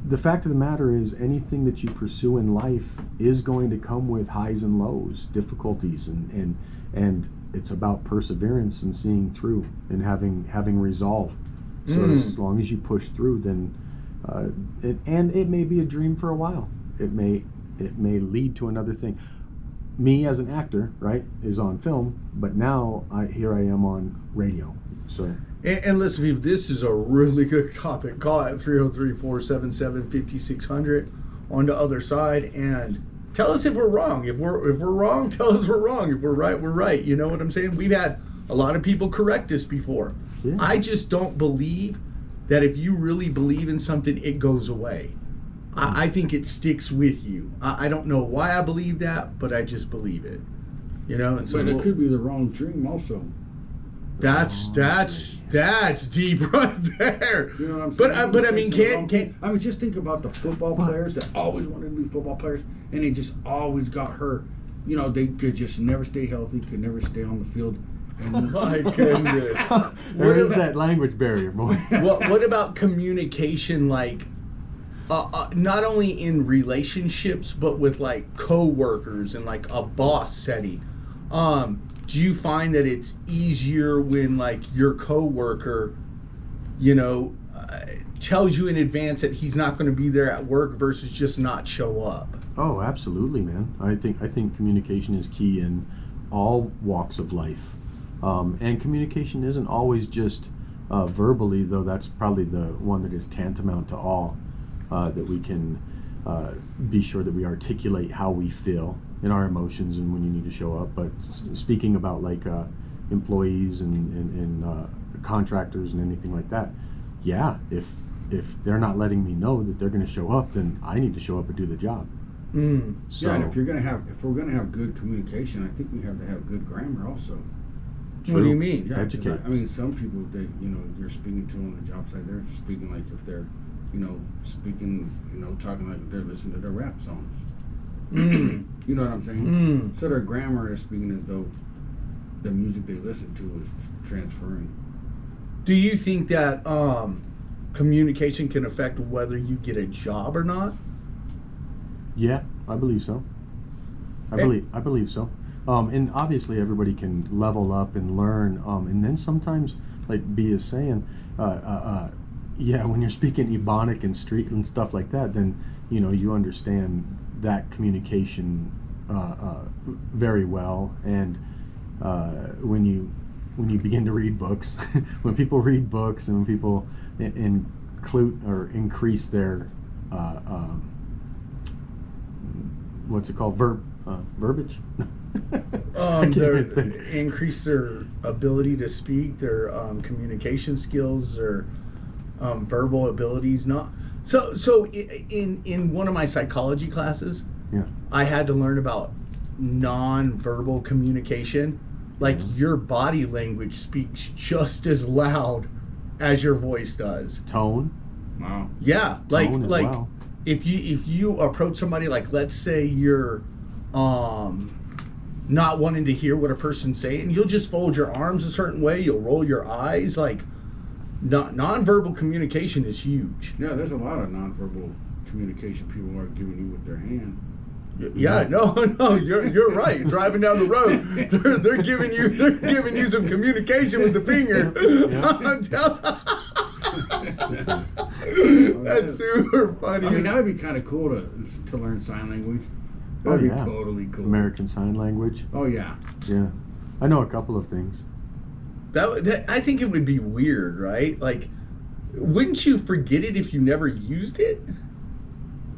the fact of the matter is, anything that you pursue in life is going to come with highs and lows, difficulties, and it's about perseverance and seeing through and having resolve. So as long as you push through, then it may be a dream for a while. It may lead to another thing. Me as an actor, right, is on film, but now here I am on radio. So and listen, people, this is a really good topic. Call at 303-477-5600 on the other side and tell us if we're wrong. If we're wrong, tell us we're wrong. If we're right, we're right. You know what I'm saying? We've had a lot of people correct us before. Yeah. I just don't believe that if you really believe in something, it goes away. I think it sticks with you. I don't know why I believe that, but I just believe it. You know, and so but it could be the wrong dream also. That's deep right there. You know what I'm saying? But I mean, can't I mean, just think about the football players that always wanted to be football players, and they just always got hurt. You know, they could just never stay healthy, could never stay on the field. And my goodness, there is that language barrier, boy. What about communication? Like, not only in relationships, but with like co-workers and like a boss setting. Do you find that it's easier when like your co-worker, you know, tells you in advance that he's not going to be there at work versus just not show up? Oh, absolutely, man. I think communication is key in all walks of life, and communication isn't always just verbally, though. That's probably the one that is tantamount to all. That we can be sure that we articulate how we feel in our emotions and when you need to show up. But speaking about like employees and contractors and anything like that, yeah, if they're not letting me know that they're going to show up, then I need to show up and do the job. So, yeah, and if we're gonna have good communication, I think we have to have good grammar also. True. What do you mean? Yeah, Educate. I mean, some people that you're speaking to on the job site, they're speaking like if they're speaking, talking like they're listening to their rap songs. You know what I'm saying? So their grammar is speaking as though the music they listen to is transferring. Do you think that communication can affect whether you get a job or not? Yeah, I believe so. I believe so. And obviously everybody can level up and learn. And then sometimes, like B is saying, yeah, when you're speaking Ebonic and street and stuff like that, then you understand that communication very well. And when you begin to read books, when people read books and when people include or increase their what's it called, verbiage? Increase their ability to speak, their communication skills, their verbal abilities. So in one of my psychology classes, yeah, I had to learn about non-verbal communication. Like your body language speaks just as loud as your voice does. Tone. Wow. Yeah, Tone as like well. if you approach somebody, like let's say you're not wanting to hear what a person's saying, you'll just fold your arms a certain way, you'll roll your eyes. Like non-verbal communication is huge. Yeah, there's a lot of non-verbal communication people are giving you with their hand. Yeah, no, you're right. Driving down the road, they're giving you some communication with the finger. That's super funny. I mean, that would be kind of cool to learn sign language. That'd be totally cool. American Sign Language. Oh yeah. Yeah, I know a couple of things. That I think it would be weird, right? Like, wouldn't you forget it if you never used it?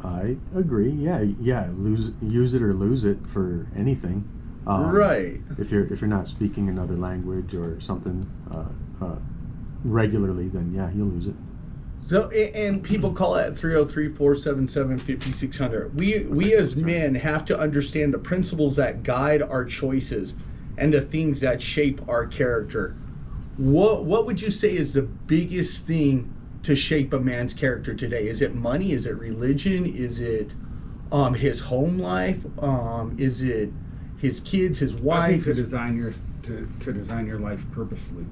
I agree. Yeah. Use it or lose it for anything. Right. If you're not speaking another language or something regularly, then yeah, you'll lose it. So, and people call it 303-477-5600. We as men have to understand the principles that guide our choices and the things that shape our character. What would you say is the biggest thing to shape a man's character today? Is it money? Is it religion? Is it his home life? Is it his kids, his I wife? think to design your life purposefully.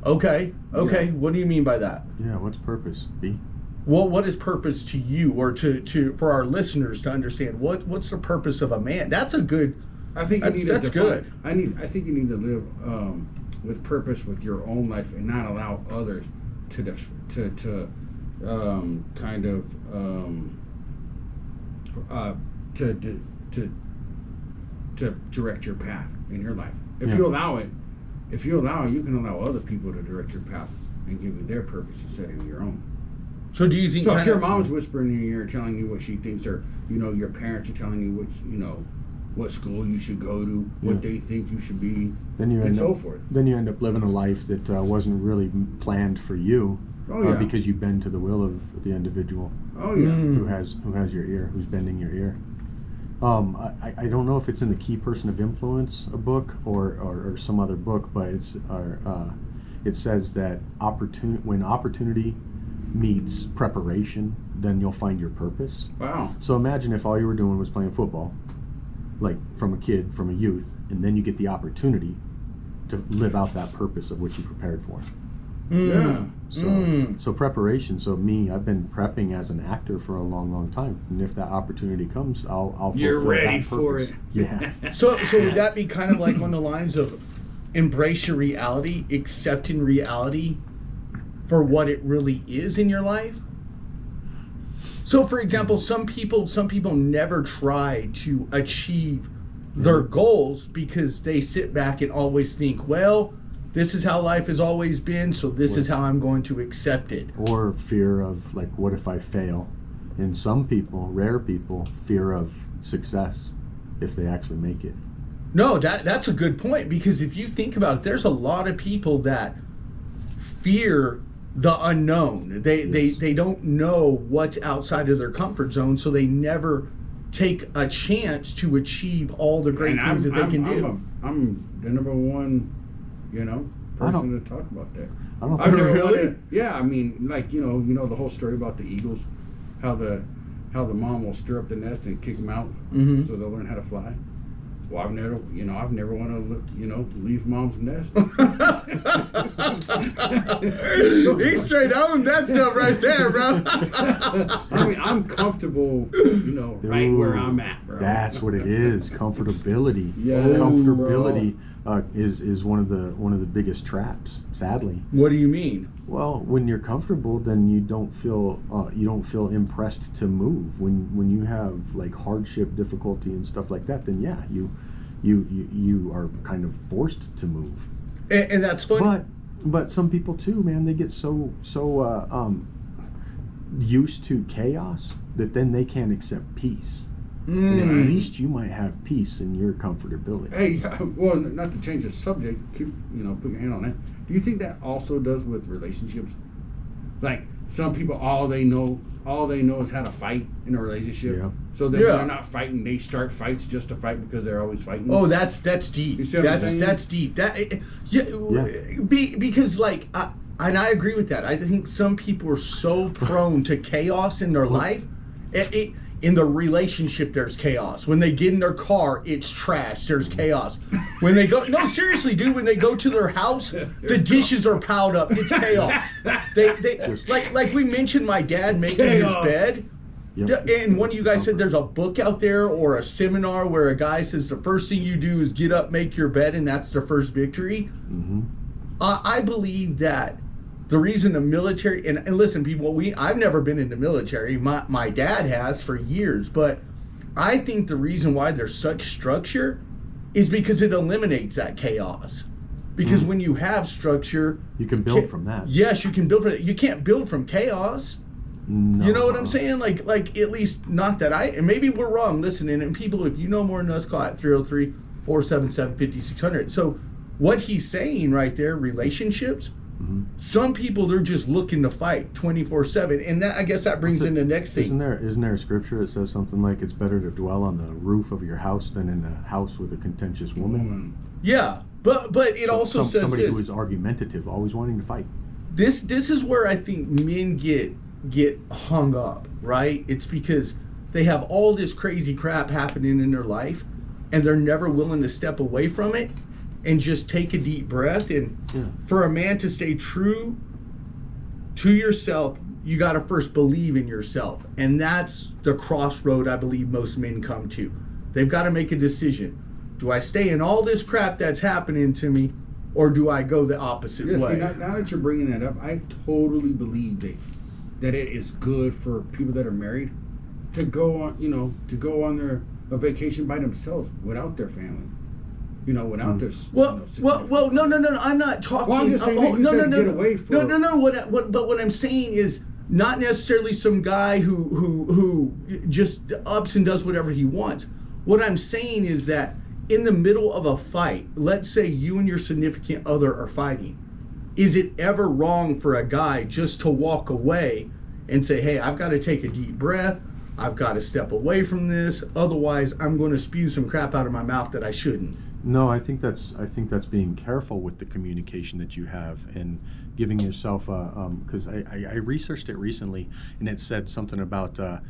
Okay. Yeah. What do you mean by that? Yeah, what's purpose? B? Well, what is purpose to you, or to for our listeners to understand what's the purpose of a man? That's a good. I think you need That's to define, good. I think you need to live with purpose with your own life and not allow others to direct your path in your life. If you allow it, you can allow other people to direct your path and give you their purpose instead of your own. So do you think? So if your mom's whispering in your ear, telling you what she thinks, or your parents are telling you what school you should go to, what they think you should be, Then you and end so up, forth. Then you end up living a life that wasn't really planned for you, because you bend to the will of the individual Oh yeah. who has your ear, who's bending your ear. I don't know if it's in the Key Person of Influence, a book, or some other book, but it says that when opportunity meets preparation, then you'll find your purpose. Wow. So imagine if all you were doing was playing football, like from a youth, and then you get the opportunity to live out that purpose of what you prepared for. Yeah. So preparation. So I've been prepping as an actor for a long, long time, and if that opportunity comes, I'll You're fulfill ready that for purpose. it. Yeah. So would that be kind of like on the lines of embrace your reality, accepting reality for what it really is in your life? So, for example, some people never try to achieve their goals because they sit back and always think, well, this is how life has always been, so this is how I'm going to accept it. Or fear of, like, what if I fail? And some people, rare people, fear of success if they actually make it. No, that's a good point, because if you think about it, there's a lot of people that fear the unknown. They don't know what's outside of their comfort zone, so they never take a chance to achieve all the great things that they can do. I'm the number one, person to talk about that. I don't I've think never really? wanted- yeah, I mean, like the whole story about the eagles, how the mom will stir up the nest and kick them out so they'll learn how to fly. Well, I've never want to, leave mom's nest. He straight owned that stuff right there, bro. I mean, I'm comfortable, right where I'm at, bro. That's what it is. Comfortability. Yeah, Comfortability is one of the biggest traps. Sadly. What do you mean? Well, when you're comfortable, then you don't feel impressed to move. When you have like hardship, difficulty, and stuff like that, then yeah, you are kind of forced to move. And that's funny. But some people too, man, they get so used to chaos that then they can't accept peace. And at least you might have peace in your comfortability. Hey, well, not to change the subject, keep put your hand on that. Do you think that also does with relationships? Like some people, all they know is how to fight in a relationship. Yeah. So then when they're not fighting, they start fights just to fight because they're always fighting. Oh, that's deep. You see what I'm saying? That's deep. Because like, and I agree with that. I think some people are so prone to chaos in their life. In the relationship, there's chaos. When they get in their car, it's trash. There's chaos. When they go, no, seriously, dude. When they go to their house, the dishes are piled up. It's chaos. They like we mentioned, my dad making his bed. Yep. And one of you guys said there's a book out there or a seminar where a guy says the first thing you do is get up, make your bed, and that's the first victory. Mm-hmm. I believe that the reason the military, and listen, people, I've never been in the military. My dad has for years, but I think the reason why there's such structure is because it eliminates that chaos. Because when you have structure, You can build from that. yes, you can build from it. You can't build from chaos. No. You know what I'm saying? Like at least not that and maybe we're wrong listening. And people, if you know more than us, call at 303-477-5600. So what he's saying right there, relationships, Some people, they're just looking to fight 24/7, and that, I guess that brings in the next thing. Isn't there a scripture that says something like it's better to dwell on the roof of your house than in a house with a contentious woman? Yeah, but it also says somebody this. who is argumentative, always wanting to fight. This is where I think men get hung up, right? It's because they have all this crazy crap happening in their life, and they're never willing to step away from it and just take a deep breath. And for a man to stay true to yourself, you got to first believe in yourself, and that's the crossroad I believe most men come to. They've got to make a decision. Do I stay in all this crap that's happening to me, or do I go the opposite way? See, now that you're bringing that up, I totally believe that it is good for people that are married to go on their a vacation by themselves without their family. Without their no. I'm not talking. Well, I'm just saying, get away from. No. What I'm saying is not necessarily some guy who just ups and does whatever he wants. What I'm saying is that in the middle of a fight, let's say you and your significant other are fighting, is it ever wrong for a guy just to walk away and say, hey, I've got to take a deep breath, I've got to step away from this, otherwise I'm going to spew some crap out of my mouth that I shouldn't? No, I think that's being careful with the communication that you have and giving yourself because I researched it recently, and it said something about the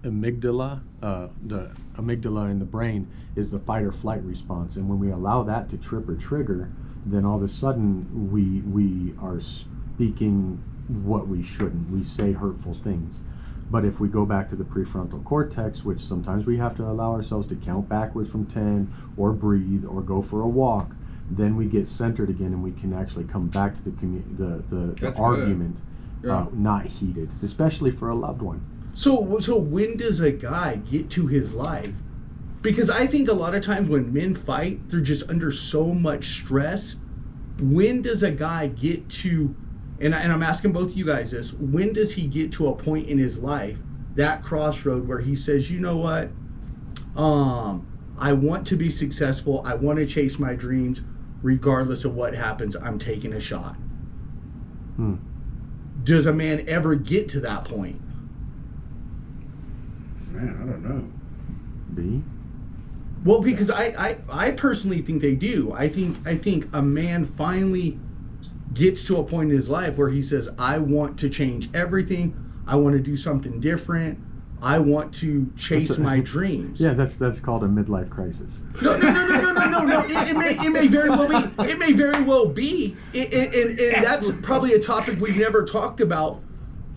amygdala. The amygdala in the brain is the fight or flight response, and when we allow that to trip or trigger, then all of a sudden we are speaking what we shouldn't. We say hurtful things. But if we go back to the prefrontal cortex, which sometimes we have to allow ourselves to count backwards from 10 or breathe or go for a walk, then we get centered again and we can actually come back to the argument, not heated, especially for a loved one. So when does a guy get to his life? Because I think a lot of times when men fight, they're just under so much stress. When does a guy get to, and I'm asking both of you guys this, when does he get to a point in his life, that crossroad where he says, you know what, I want to be successful, I want to chase my dreams, regardless of what happens, I'm taking a shot. Does a man ever get to that point? Man, I don't know. B? Well, because I personally think they do. I think a man finally gets to a point in his life where he says, I want to change everything. I want to do something different. I want to chase my dreams. Yeah, that's called a midlife crisis. No. It may very well be. It may very well be. And that's probably a topic we've never talked about.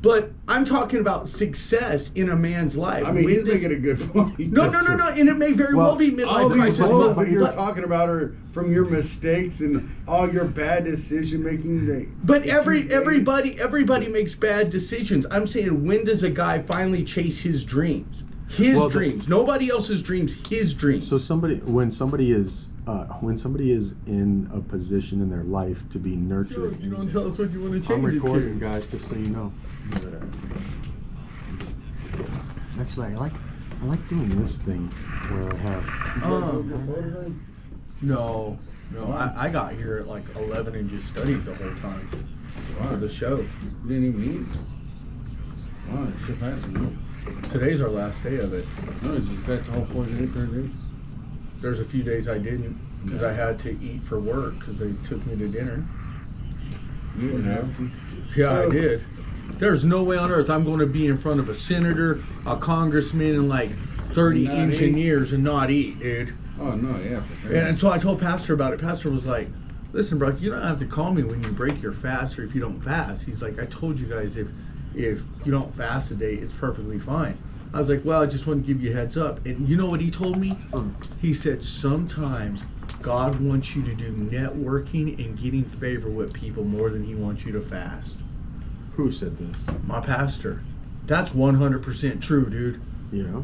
But I'm talking about success in a man's life. I mean, he's making a good point. No. And it may very well be midlife crisis. All these that you're talking about are from your mistakes and all your bad decision making. But everybody makes bad decisions. I'm saying, when does a guy finally chase his dreams? His dreams. Nobody else's dreams. His dreams. So when somebody is in a position in their life to be nurtured. Sure, you don't tell us what you want to change. I'm recording, guys, just so you know. Actually, I like doing this thing where I have. No. I got here at like 11 and just studied the whole time for the show. You didn't even eat. Wow, it's so fast. Today's our last day of it. No, it's just back to all 4 days per day. There's a few days I didn't because I had to eat for work because they took me to dinner. You didn't have to. Yeah, I did. There's no way on earth I'm going to be in front of a senator, a congressman, and like 30 engineers and not eat, dude. Oh, no, yeah, for sure. And so I told Pastor about it. Pastor was like, listen, bro, you don't have to call me when you break your fast or if you don't fast. He's like, I told you guys if you don't fast a day, it's perfectly fine. I was like, well, I just want to give you a heads up. And you know what he told me? He said, sometimes God wants you to do networking and getting favor with people more than he wants you to fast. Who said this? My pastor. That's 100% true, dude. Yeah.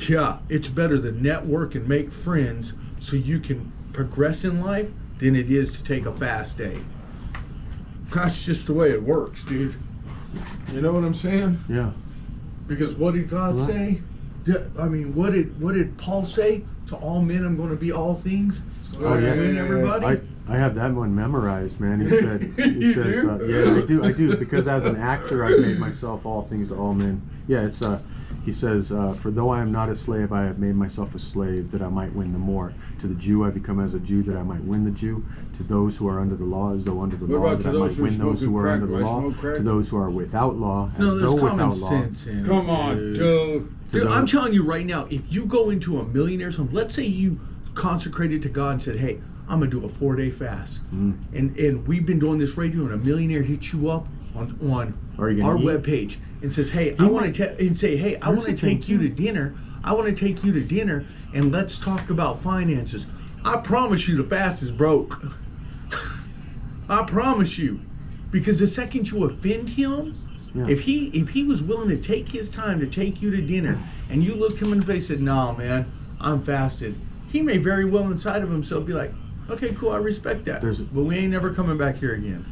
Yeah, it's better to network and make friends so you can progress in life than it is to take a fast day. That's just the way it works, dude. You know what I'm saying? Yeah. Because what did God say? I mean, what did Paul say? To all men, I'm going to be all things. Oh, yeah. Win everybody. I have that one memorized, man. He said, You says, do? I do, because as an actor, I've made myself all things to all men. Yeah, it's he says, for though I am not a slave, I have made myself a slave that I might win the more. To the Jew, I become as a Jew that I might win the Jew. To those who are under the law, as though under the What law, about that I to might those who win those smoking who are crack? under the Do I law. smoke crack? To those who are without law, as No, there's though common without law. sense in it. Come on, dude. To Dude, those- I'm telling you right now, if you go into a millionaire's home, let's say you consecrated to God and said, "Hey, I'm gonna do a 4-day fast," and we've been doing this radio, and a millionaire hits you up on Are you gonna our eat? webpage and says, "Hey, I He want might- to," and say, "Hey, I Here's want to the thing, take you to too. dinner. I want to take you to dinner, and let's talk about finances." I promise you, the fast is broke. I promise you, because the second you offend him, Yeah. if he was willing to take his time to take you to dinner, and you looked him in the face and said, "No, man, I'm fasted," he may very well inside of himself be like, "Okay, cool, I respect that, There's- but we ain't never coming back here again."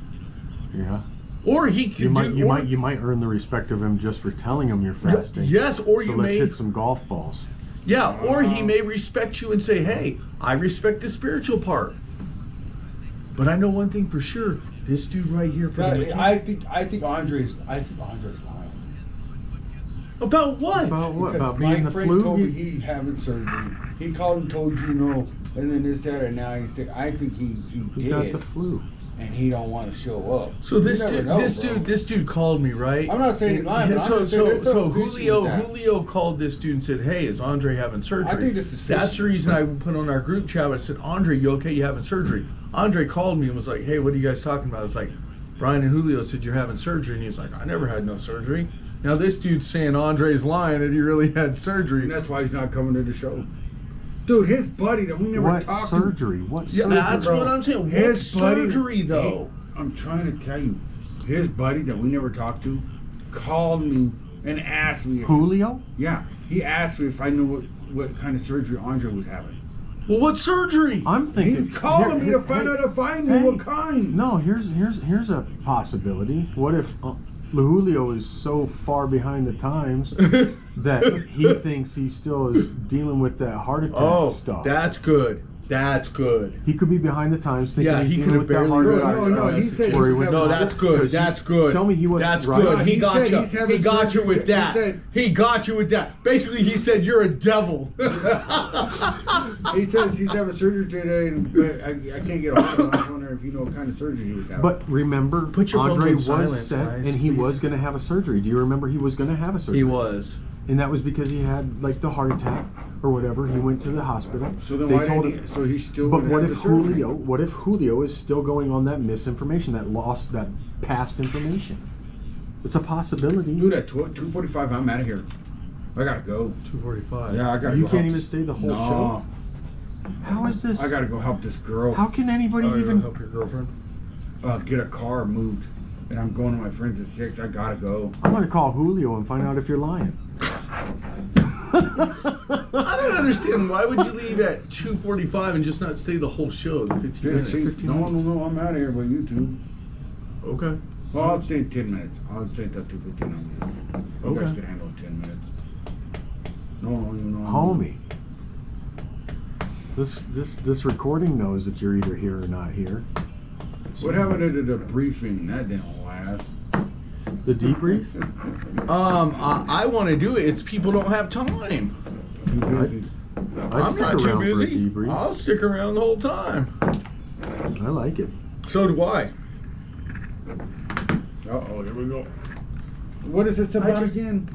Yeah. Or he could You might, do, you or- might, you might earn the respect of him just for telling him you're fasting. yes, or so you let's may, hit some golf balls. yeah, or he may respect you and say, "Hey, I respect the spiritual part." But I know one thing for sure: this dude right here, for the I think Andre's lying. about what? About what? Because About my being the friend flu? told me he having surgery. He called and told you no, and then this, that, and now he said, I think he He got did, the flu. and he don't want to show up. So this You never dude, know, bro. this dude called me, right? I'm not saying he's lying, but I'm so just saying there's so some fishy with that. Julio called this dude and said, "Hey, is Andre having surgery?" I think this is That's fishy. the reason I put on our group chat. I said, "Andre, you okay? You having surgery?" Andre called me and was like, "Hey, what are you guys talking about?" I was like, "Brian and Julio said you're having surgery," and he's like, "I never had no surgery." Now this dude's saying Andre's lying and he really had surgery. And that's why he's not coming to the show. Dude, his buddy that we never What talked surgery? What Yeah, surgery? that's bro. what I'm saying. What His buddy- surgery though? I'm trying to tell you, his buddy that we never talked to called me and asked me. Julio? Yeah, he asked me if I knew what kind of surgery Andre was having. Well, what surgery? He I'm thinking. called me here- to find hey, out if I knew hey. what kind. No, here's a possibility. What if Julio is so far behind the times that he thinks he still is dealing with that heart attack Oh, stuff? that's good. That's good. He could be behind the times thinking Yeah, he's he dealing could with have that heart barely. attack No, stuff. he said where he he's went having- No, to- that's good. because he- That's good. Tell me he wasn't That's right. good. No, He he got said you. he's having He got you surgery. with that. He said- He got you with that. Basically, he said you're a devil. He says he's having surgery today, and I can't get a hold of him. I was wondering if you know what kind of surgery he was having. But remember, Put your phones Andre on was silence, set, guys, and he please. was going to have a surgery. Do you remember he was going to have a surgery? he was. And that was because he had like the heart attack or whatever. He went to the hospital. so then they why told didn't him. he, so he's still But gonna what have if the surgery? Julio? What if Julio is still going on that misinformation, that lost, that past information? It's a possibility. Dude, at 2:45, I'm out of here. I gotta go. 2:45. Yeah, I gotta You go can't help even this- stay the whole No, show? How is this? I gotta go help this girl. How can anybody Oh, you're even? gonna help your girlfriend? Get a car moved, and I'm going to my friends at 6. I gotta go. I'm gonna call Julio and find out if you're lying. I don't understand. Why would you leave at 2:45 and just not stay the whole show? The 15 minutes. 15 no, minutes. no, I'm out of here by you two. Okay. Well, I'll stay 10 minutes. I'll stay till 2:15. You guys Okay. can handle 10 minutes. No. Homie, this recording knows that you're either here or not here. What happened to the briefing? That didn't last. The debrief? I want to do it. It's people don't have time. Too busy. I'd I'm stick not too around for a busy. debrief. I'll stick around the whole time. I like it. So do I. Uh-oh, here we go. What is this about just- again?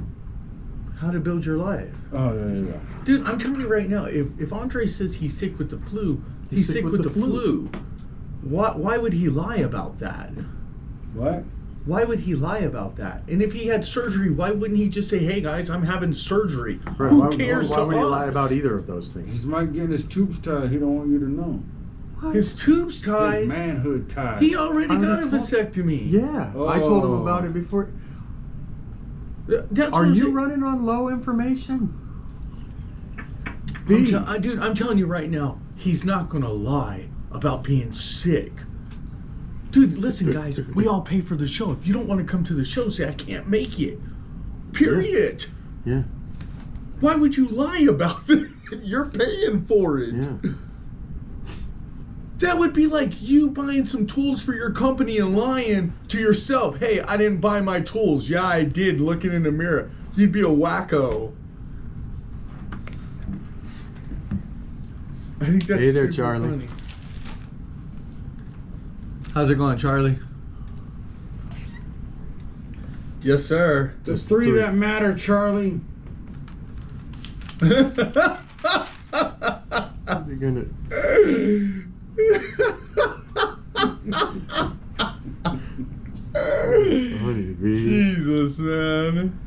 How to build your life. Oh, yeah. Dude, I'm telling you right now, if Andre says he's sick with the flu, he's sick with the flu. Why would he lie about that? What? Why would he lie about that? And if he had surgery, why wouldn't he just say, "Hey guys, I'm having surgery"? Right, Who why, cares why to would he lie us? about either of those things? He's might getting his tubes tied. He don't want you to know. His tubes His tied. manhood tied. He already I got a already told- vasectomy. Yeah, I told him Oh. about it before. That's what Are I'm you saying. running on low information? Dude, I'm telling you right now, he's not gonna lie about being sick. Dude, listen, guys, we all pay for the show. If you don't want to come to the show, say I can't make it. Period. Yeah, Why would you lie about it? You're paying for it. yeah. That would be like you buying some tools for your company and lying to yourself. Hey, I didn't buy my tools. Yeah, I did. Looking in the mirror. You'd be a wacko. I think that's Hey there, super Charlie. funny. How's it going, Charlie? Yes, sir. There's three that matter, Charlie. You're gonna. Funny, B. Jesus, man.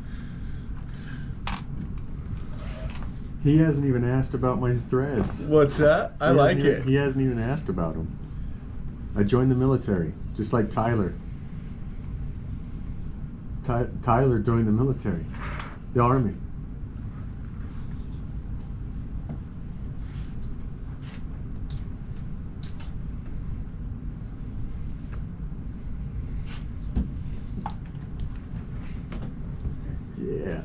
He hasn't even asked about my threads. What's that? I like it. He hasn't even asked about them. I joined the military, just like Tyler. Tyler joined the military, the army. Yeah.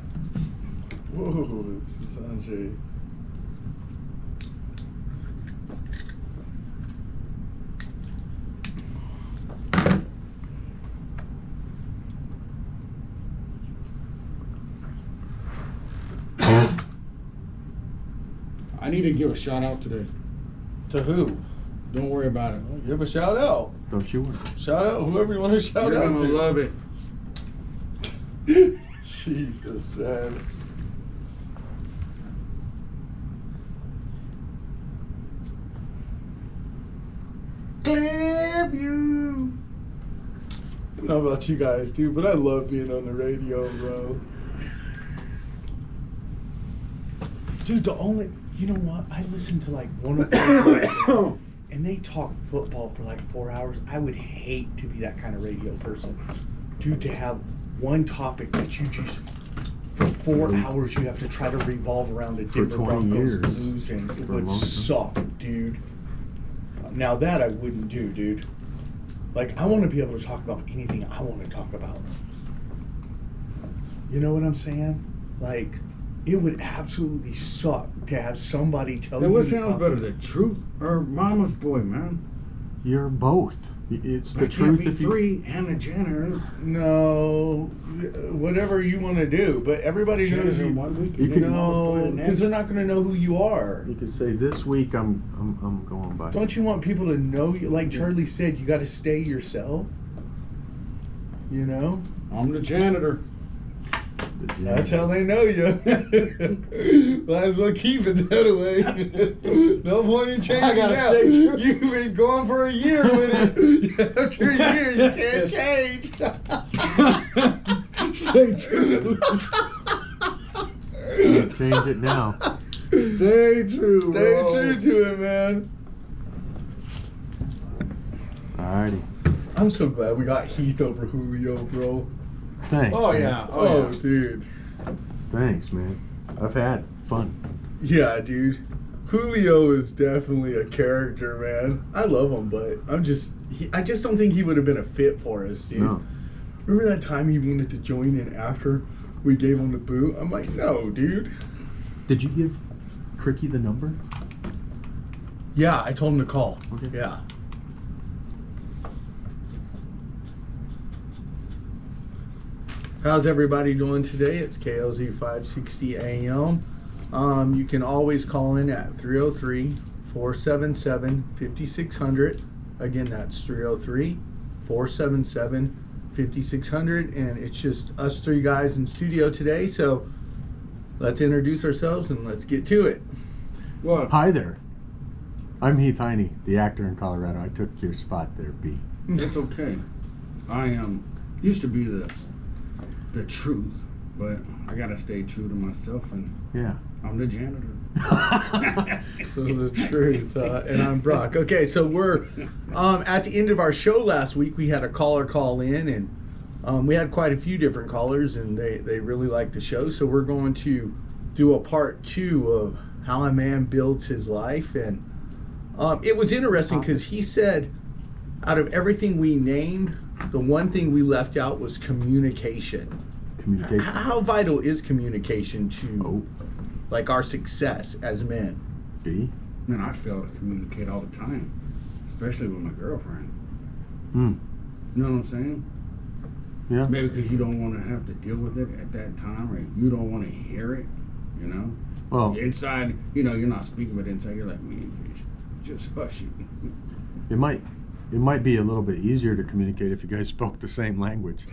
Whoa, this is Sanjay. I need to give a shout out today. To who? Don't worry about it. Give a shout out. Don't you worry. Shout out whoever you want to shout You're out gonna to. love it. Jesus, man. Clap you. I don't know about you guys, dude, but I love being on the radio, bro. Dude, you know what? I listen to like 104 and they talk football for like 4 hours. I would hate to be that kind of radio person. Dude, to have one topic that you just, for 4 hours, you have to try to revolve around the For Denver 20 Broncos years. losing. It For a would long time. suck, dude. Now that I wouldn't do, dude. Like, I want to be able to talk about anything I want to talk about. You know what I'm saying? Like, it would absolutely suck to have somebody tell Hey, you. what to sounds talk- better, the truth or Mama's boy, man? You're both. It's the I can't truth be if you. three and a janitor. No, whatever you want to do, but everybody knows Janitor you. one week, You and can- then Mama's boy No, the because next. they're not going to know who you are. You could say this week I'm going by. Don't you want people to know you? Like Charlie said, you got to stay yourself. You know, I'm the janitor. The gym. that's how they know you. Might as well keep it that way. No point in changing I gotta that. stay true. You've been going for a year with it. After a year, you can't change. Stay true. Can't change it now. Stay true. Stay bro. true to it, man. Alrighty. I'm so glad we got Heath over Julio, bro. Thanks. Oh, man. yeah. Oh, dude. Thanks, man. I've had fun. Yeah, dude. Julio is definitely a character, man. I love him, but I just don't think he would have been a fit for us, dude. No. Remember that time he wanted to join in after we gave him the boot? I'm like, no, dude. Did you give Cricky the number? Yeah, I told him to call. Okay. Yeah. How's everybody doing today? It's KLZ 560 AM. You can always call in at 303-477-5600. Again, that's 303-477-5600. And it's just us three guys in studio today. So let's introduce ourselves and let's get to it. What? Hi there. I'm Heath Heine, the actor in Colorado. I took your spot there, B. It's okay. I used to be the truth, but I gotta stay true to myself, and Yeah. I'm the janitor. So the truth, and I'm Brock. Okay, so we're at the end of our show last week. We had a caller call in, and we had quite a few different callers, and they really liked the show. So we're going to do a part 2 of how a man builds his life, and it was interesting because he said, out of everything we named, the one thing we left out was communication. Communication. How vital is communication to Oh, like our success as men? B. Man, I fail to communicate all the time. especially with my girlfriend. Hmm. You know what I'm saying? Yeah. Maybe because you don't want to have to deal with it at that time, or you don't want to hear it. You know. Well, Inside, you know, you're not speaking, but inside, you're like, me, just hush it. it might be a little bit easier to communicate if you guys spoke the same language.